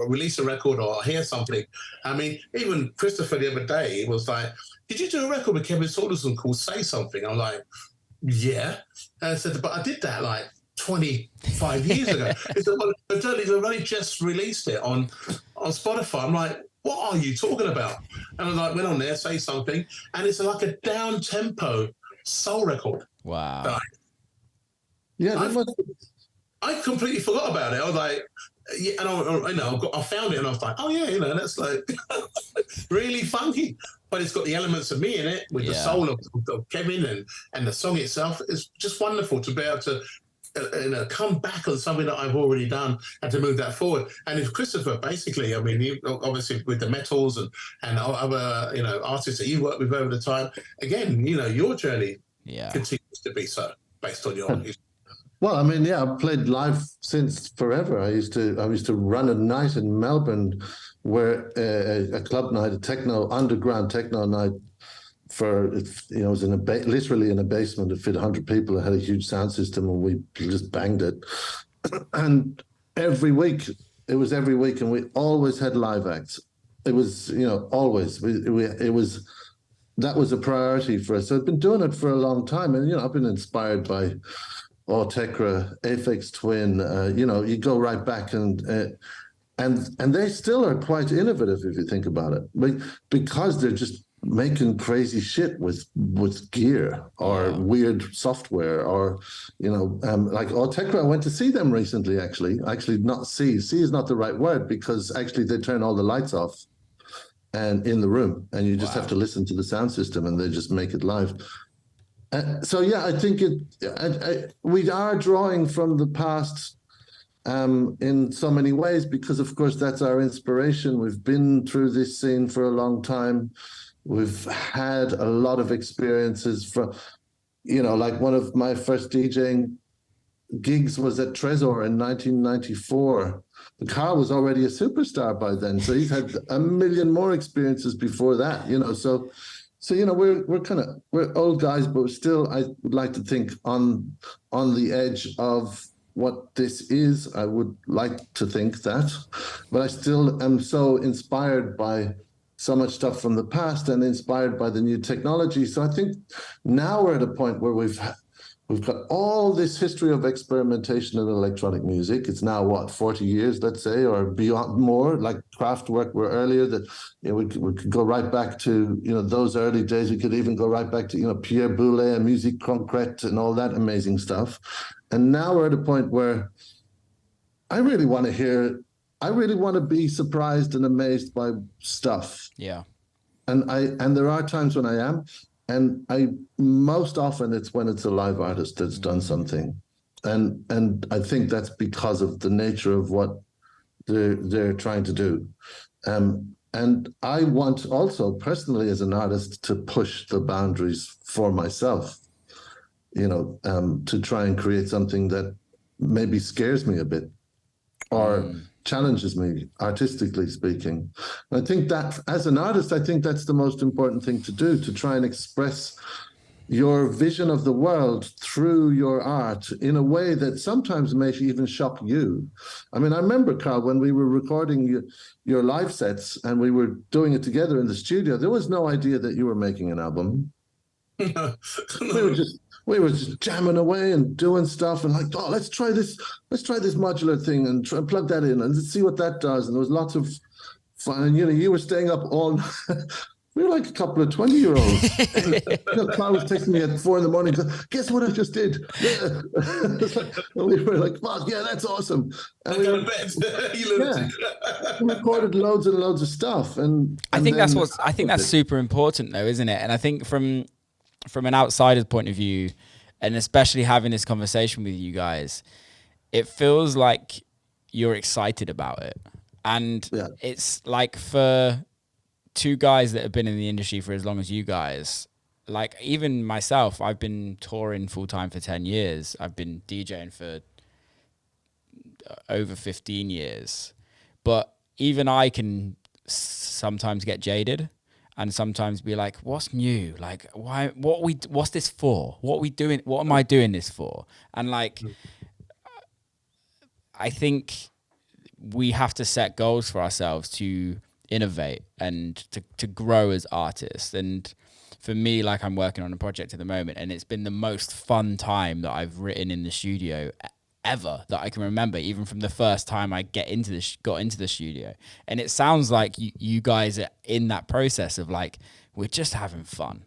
release a record or hear something. I mean, even Christopher the other day was like, did you do a record with Kevin Saunderson called Say Something? I'm like, yeah. And I said, but I did that like 25 years ago. He said, well, they've only just released it on Spotify. I'm like, what are you talking about? And I like, went on there, Say Something, and it's like a down-tempo soul record. Wow. I completely forgot about it. I was like, and I found it and I was like, oh yeah, that's like really funky. But it's got the elements of me in it with the soul of Kevin and the song itself. It's just wonderful to be able to come back on something that I've already done and to move that forward. And if Christopher, basically, I mean, obviously with the Metals and other artists that you worked with over the time, again, your journey continues to be so based on your history. Well, I mean, I've played live since forever. I used to run a night in Melbourne where a club night, a techno, underground techno night, it was literally in a basement. It fit 100 people. It had a huge sound system, and we just banged it. And every week, and we always had live acts. It was, always. That was a priority for us. So I've been doing it for a long time, and I've been inspired by Tekra, Aphex Twin. You go right back and they still are quite innovative if you think about it, because they're just making crazy shit with gear or weird software or like Tekra. I went to see them recently. Actually not see is not the right word, because actually they turn all the lights off and in the room, and you just have to listen to the sound system, and they just make it live. I think we are drawing from the past in so many ways, because of course that's our inspiration. We've been through this scene for a long time. We've had a lot of experiences from, like one of my first DJing gigs was at Trezor in 1994. Carl was already a superstar by then, so he's had a million more experiences before that, So we're old guys, but still, I would like to think on the edge of what this is. I would like to think that, but I still am so inspired by so much stuff from the past and inspired by the new technology. So I think now we're at a point where we've got all this history of experimentation in electronic music. It's now 40 years, let's say, or beyond, more. Like Kraftwerk were earlier. That we could go right back to those early days. We could even go right back to Pierre Boulez and Musique Concrète and all that amazing stuff. And now we're at a point where I really want to be surprised and amazed by stuff. Yeah. And there are times when I am. And most often it's when it's a live artist that's done something, and I think that's because of the nature of what they're trying to do, and I want also personally as an artist to push the boundaries for myself, to try and create something that maybe scares me a bit, or challenges me, artistically speaking. I think that as an artist, I think that's the most important thing to do, to try and express your vision of the world through your art in a way that sometimes may even shock you. I mean, I remember, Carl, when we were recording your live sets and we were doing it together in the studio, there was no idea that you were making an album. We were just jamming away and doing stuff and like, let's try this modular thing and try and plug that in and let's see what that does. And there was lots of fun. And you were staying up all night. We were like a couple of 20-year-olds. Carl was texting me at 4 a.m. Guess what I just did? Yeah. We were like, fuck, yeah, that's awesome. And we recorded loads and loads of stuff. And I think that's super important though, isn't it? And I think from an outsider's point of view, and especially having this conversation with you guys, it feels like you're excited about it. And it's like, for two guys that have been in the industry for as long as you guys, like even myself, I've been touring full time for 10 years. I've been DJing for over 15 years. But even I can sometimes get jaded and sometimes be like, what's new? Like, what's this for? What are we doing? What am I doing this for? And like, I think we have to set goals for ourselves to innovate and to grow as artists. And for me, like, I'm working on a project at the moment, and it's been the most fun time that I've written in the studio ever that I can remember, even from the first time I got into the studio. And it sounds like you guys are in that process of like, we're just having fun.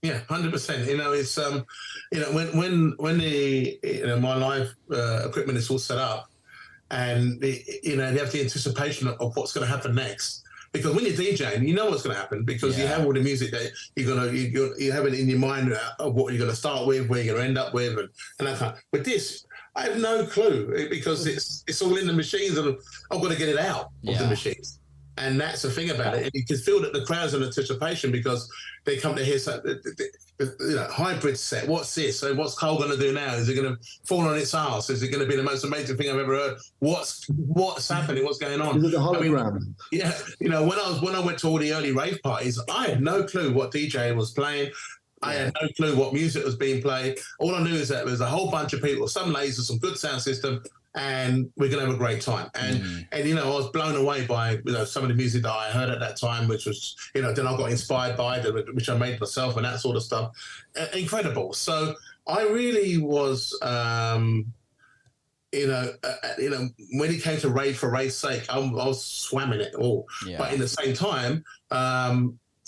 Yeah, 100%. You know, it's you know, when the my live equipment is all set up, and you know, you have the anticipation of what's going to happen next. Because when you're DJing, you know what's going to happen because you have all the music that you have it in your mind of what you're going to start with, where you're going to end up with, and that kind of. With this, I have no clue because it's all in the machines, and I've got to get it out of the machines. And that's the thing about it. And you can feel that the crowd's in anticipation because they come to hear something, you know, hybrid set. What's this? So what's Carl going to do now? Is it going to fall on its ass? Is it going to be the most amazing thing I've ever heard? What's happening? What's going on? Is it a hologram? I mean, yeah, you know, when I went to all the early rave parties, I had no clue what DJ was playing. I had no clue what music was being played. All I knew is that there was a whole bunch of people, some lasers, some good sound system, and we're going to have a great time. And you know, I was blown away by, you know, some of the music that I heard at that time, which was, you know, then I got inspired by, which I made myself and that sort of stuff. Incredible. So I really was, you know, when it came to rave for rave's sake, I was swamming it all. Yeah. But in the same time,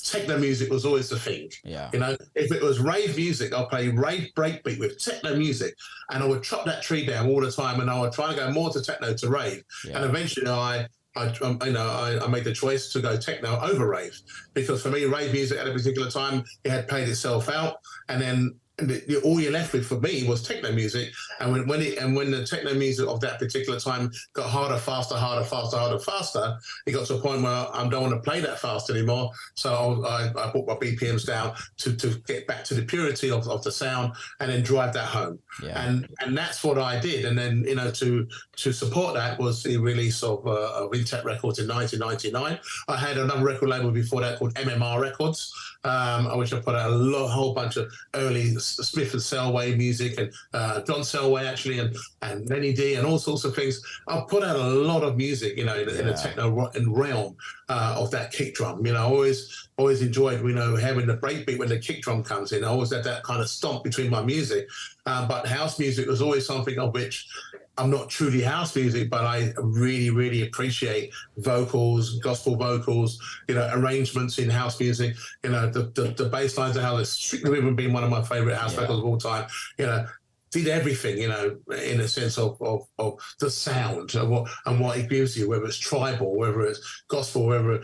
techno music was always the thing. Yeah. You know, if it was rave music, I'll play rave breakbeat with techno music, and I would chop that tree down all the time, and I would try to go more to techno to rave. Yeah. And eventually I made the choice to go techno over rave, because for me, rave music at a particular time, it had played itself out, and then all you're left with for me was techno music. And when the techno music of that particular time got harder, faster, it got to a point where I don't want to play that fast anymore. So I brought my BPMs down to get back to the purity of the sound, and then drive that home. Yeah. And that's what I did. And then, you know, to support that was the release of Intech Records in 1999. I had another record label before that called MMR Records, which I put out a whole bunch of early Smith and Selway music, and John Selway actually, and Lenny D, and all sorts of things. I've put out a lot of music, you know, in the techno realm of that kick drum. You know, I always enjoyed, you know, having the breakbeat when the kick drum comes in. I always had that kind of stomp between my music. But house music was always something of which I'm not truly house music, but I really, really appreciate vocals, gospel vocals, you know, arrangements in house music. You know, the bass lines of house, Strictly Rhythm being one of my favorite house records of all time. You know, did everything, you know, in a sense of the sound and what it gives you, whether it's tribal, whether it's gospel, whether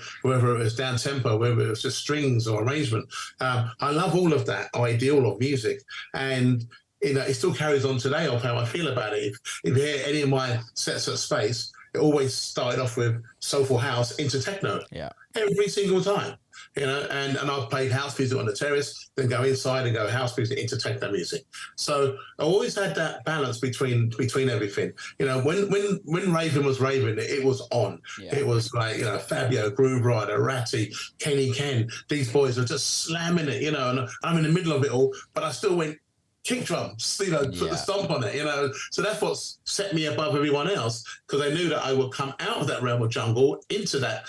it's down tempo, whether it's just strings or arrangement. I love all of that ideal of music, and you know, it still carries on today of how I feel about it. If you hear any of my sets at Space, it always started off with soulful house into techno. Yeah. Every single time. You know, and I've played house music on the terrace, then go inside and go house music into techno music. So I always had that balance between everything. You know, when Raven was raving, it was on. Yeah. It was like, you know, Fabio, Groove Rider, Ratty, Kenny Ken. These boys are just slamming it, you know, and I'm in the middle of it all, but I still went kick drums, you know, put the stomp on it, you know. So that's what set me above everyone else, because I knew that I would come out of that realm of jungle into that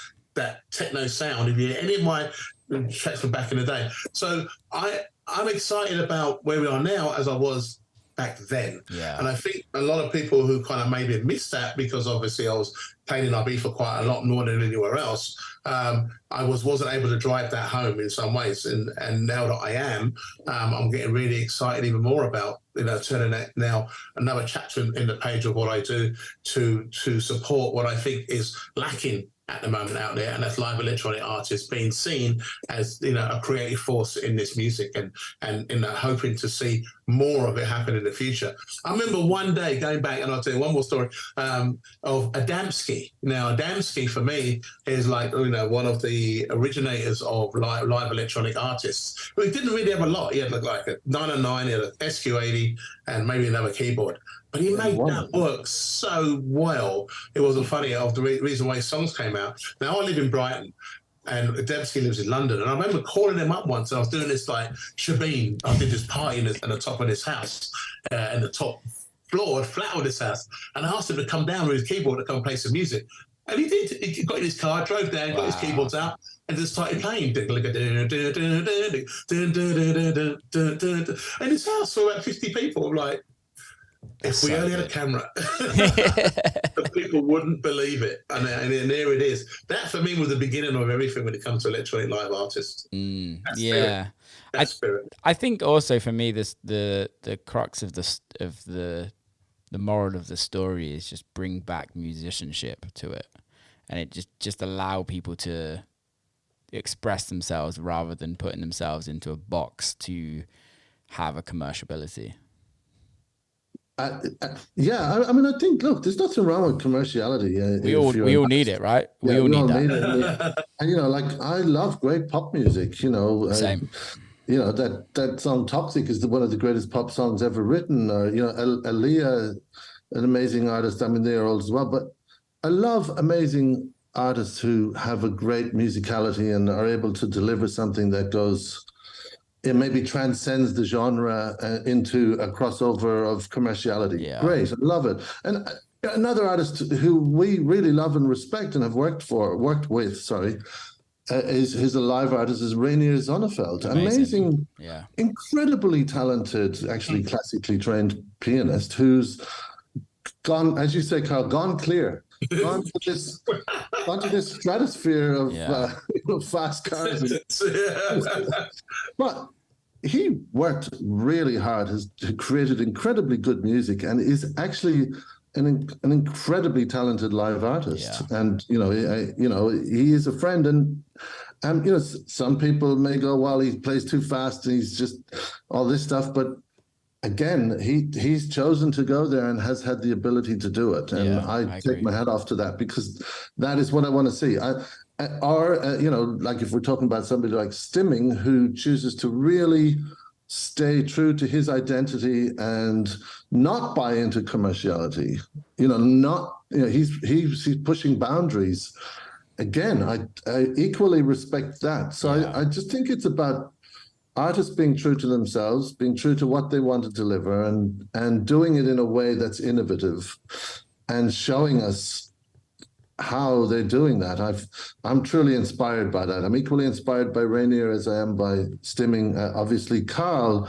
techno sound. If you hear any of my tracks from back in the day. So I'm excited about where we are now as I was back then. Yeah. And I think a lot of people who kind of maybe missed that, because obviously I was playing in Ibiza quite a lot more than anywhere else. I wasn't able to drive that home in some ways, and now that I am, I'm getting really excited even more about, you know, turning that now another chapter in the page of what I do to support what I think is lacking at the moment out there, and that's live electronic artists being seen as, you know, a creative force in this music, and hoping to see more of it happen in the future. I remember one day going back, and I'll tell you one more story of Adamski. Now, Adamski for me is like, you know, one of the originators of live electronic artists. But he didn't really have a lot. He had like a 909, he had an SQ80, and maybe another keyboard. But he made that work so well. It wasn't funny. Of the reason why his songs came out. Now, I live in Brighton, and Debsky lives in London. And I remember calling him up once. I was doing this like shebeen. I did this party in the top of this house, in the top floor, flat of this house. And I asked him to come down with his keyboard to come play some music. And he did. He got in his car, drove down, got his keyboards out, and just started playing. And his house for about 50 people. I'm like, if we only had a camera, the people wouldn't believe it. And there it is. That for me was the beginning of everything when it comes to electronic live artists. Yeah, I think also for me, the crux of the moral of the story is just bring back musicianship to it, and it just allow people to express themselves rather than putting themselves into a box to have a commercializability. Yeah, I mean, I think, look, there's nothing wrong with commerciality. We all need it, right? We all need that. And, you know, like, I love great pop music, you know. Same. You know, that song Toxic is one of the greatest pop songs ever written. Or, you know, Aaliyah, an amazing artist. I mean, they're old as well. But I love amazing artists who have a great musicality and are able to deliver something that goes... it maybe transcends the genre into a crossover of commerciality. Yeah. Great, I love it. And another artist who we really love and respect and have worked with, is a live artist, is Rainier Zonneveld. Amazing, incredibly talented, actually classically trained pianist who's gone, as you say, Carl, gone clear. Gone to this stratosphere of fast cars. But he worked really hard, has created incredibly good music, and is actually an incredibly talented live artist. Yeah. And you know, he is a friend. And you know, some people may go, well, he plays too fast, and he's just all this stuff, but again, he's chosen to go there and has had the ability to do it. And I take my hat off to that, because that is what I want to see. You know, like if we're talking about somebody like Stimming, who chooses to really stay true to his identity and not buy into commerciality, you know, he's pushing boundaries. Again, I equally respect that. So I just think it's about artists being true to themselves, being true to what they want to deliver, and doing it in a way that's innovative and showing us how they're doing that. I'm truly inspired by that. I'm equally inspired by Rainier as I am by Stimming. Obviously, Carl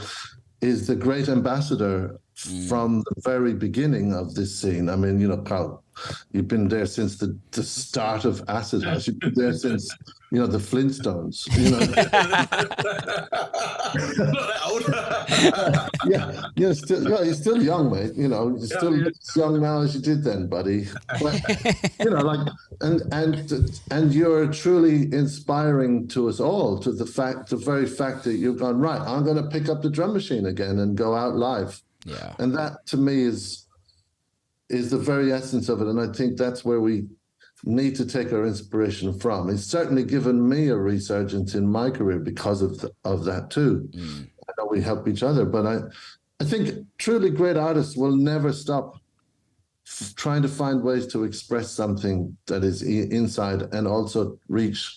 is the great ambassador from the very beginning of this scene. I mean, you know, Carl, you've been there since the start of Acid House. You've been there since, you know, the Flintstones. You know, not that old. you're still young, mate. You know, you're still as young now as you did then, buddy. But, you know, like, and you're truly inspiring to us all. To the very fact that you've gone, right, I'm going to pick up the drum machine again and go out live. Yeah, and that to me is the very essence of it, and I think that's where we need to take our inspiration from. It's certainly given me a resurgence in my career because of that too. I know we help each other, but I think truly great artists will never stop trying to find ways to express something that is inside and also reach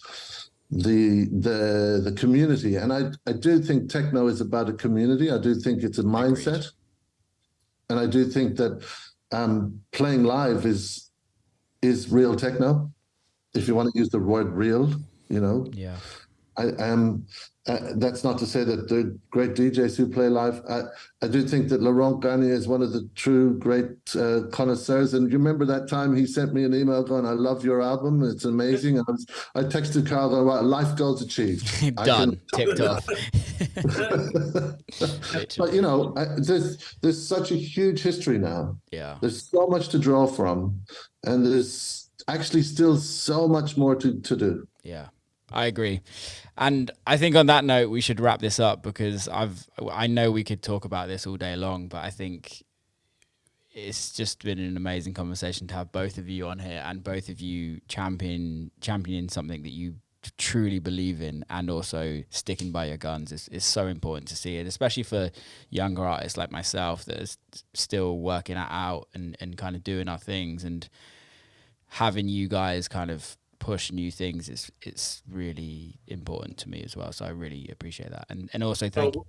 the community. And I do think techno is about a community. I do think it's a mindset. And I do think that playing live is real techno, if you want to use the word real, you know. Yeah. That's not to say that there are great DJs who play live. I do think that Laurent Garnier is one of the true great connoisseurs. And you remember that time he sent me an email going, "I love your album. It's amazing." And I texted Carl going, "Well, life goals achieved." Done. Tipped off. But, you know, there's such a huge history now. Yeah. There's so much to draw from. And there's actually still so much more to do. Yeah, I agree. And I think on that note, we should wrap this up, because I know we could talk about this all day long, but I think it's just been an amazing conversation to have both of you on here, and both of you championing something that you truly believe in, and also sticking by your guns is so important to see it, especially for younger artists like myself that is still working it out and kind of doing our things, and having you guys kind of push new things it's really important to me as well. So I really appreciate that, and also thank you.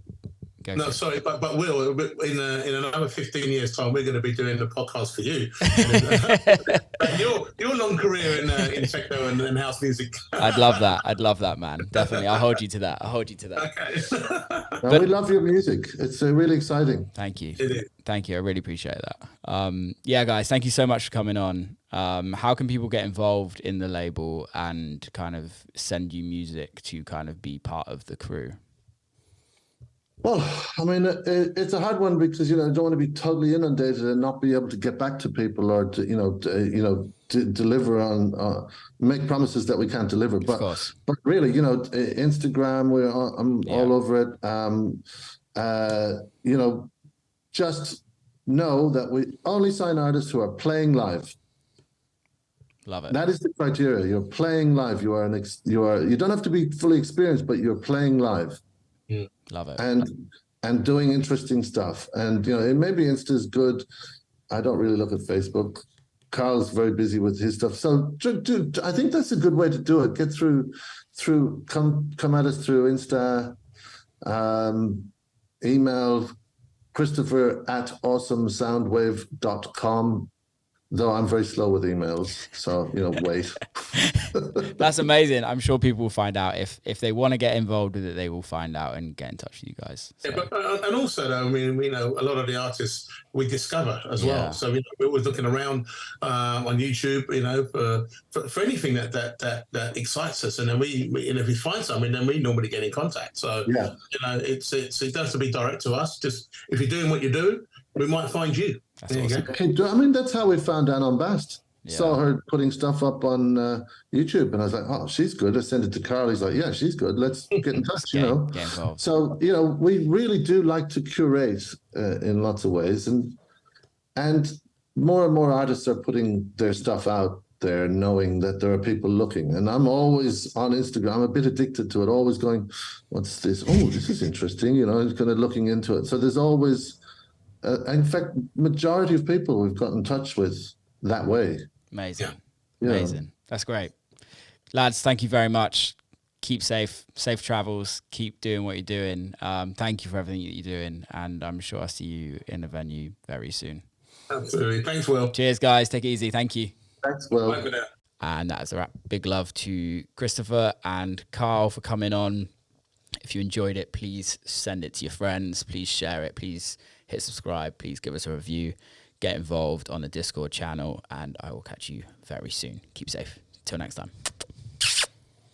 No, sorry, but Will, in another 15 years' time, we're going to be doing the podcast for you. your long career in techno and house music. I'd love that, man. Definitely, I'll hold you to that. Okay. We love your music. It's really exciting. Thank you. It is. Thank you. I really appreciate that. Yeah, guys, thank you so much for coming on. How can people get involved in the label and kind of send you music to kind of be part of the crew? Well, I mean, it's a hard one because, I don't want to be totally inundated and not be able to get back to people, or to deliver on, make promises that we can't deliver. Of course. But really, Instagram, I'm all over it. Just know that we only sign artists who are playing live. Love it. That is the criteria. You're playing live. You don't have to be fully experienced, but you're playing live. Love it. And doing interesting stuff. And maybe Insta's good. I don't really look at Facebook. Carl's very busy with his stuff. So I think that's a good way to do it. Get through come at us through Insta, email Christopher@awesomesoundwave.com. Though I'm very slow with emails, so wait. That's amazing. I'm sure people will find out if they want to get involved with it. They will find out and get in touch with you guys. So. Yeah, but and also, though, I mean, a lot of the artists we discover as well. So we're always looking around on YouTube, for anything that excites us, and then we if we find something, then we normally get in contact. So it doesn't have to be direct to us. Just if you're doing what you're doing, we might find you. That's awesome. Okay, I mean, that's how we found Anne on Bast. Yeah. Saw her putting stuff up on YouTube, and I was like, "Oh, she's good." I sent it to Carl. He's like, "Yeah, she's good. Let's get in touch." Get involved. So we really do like to curate in lots of ways, and more and more artists are putting their stuff out there, knowing that there are people looking. And I'm always on Instagram. I'm a bit addicted to it. Always going, "What's this? Oh, this is interesting." Kind of looking into it. So there's always. In fact, majority of people we've got in touch with that way. Amazing. That's great. Lads, thank you very much. Keep safe travels. Keep doing what you're doing. Thank you for everything that you're doing. And I'm sure I'll see you in a venue very soon. Absolutely. Thanks, Will. Cheers, guys. Take it easy. Thank you. Thanks, Will. Bye for now. And that's a wrap. Big love to Christopher and Carl for coming on. If you enjoyed it, please send it to your friends. Please share it. Please hit subscribe. Please give us a review. Get involved on the Discord channel. And I will catch you very soon. Keep safe. Till next time.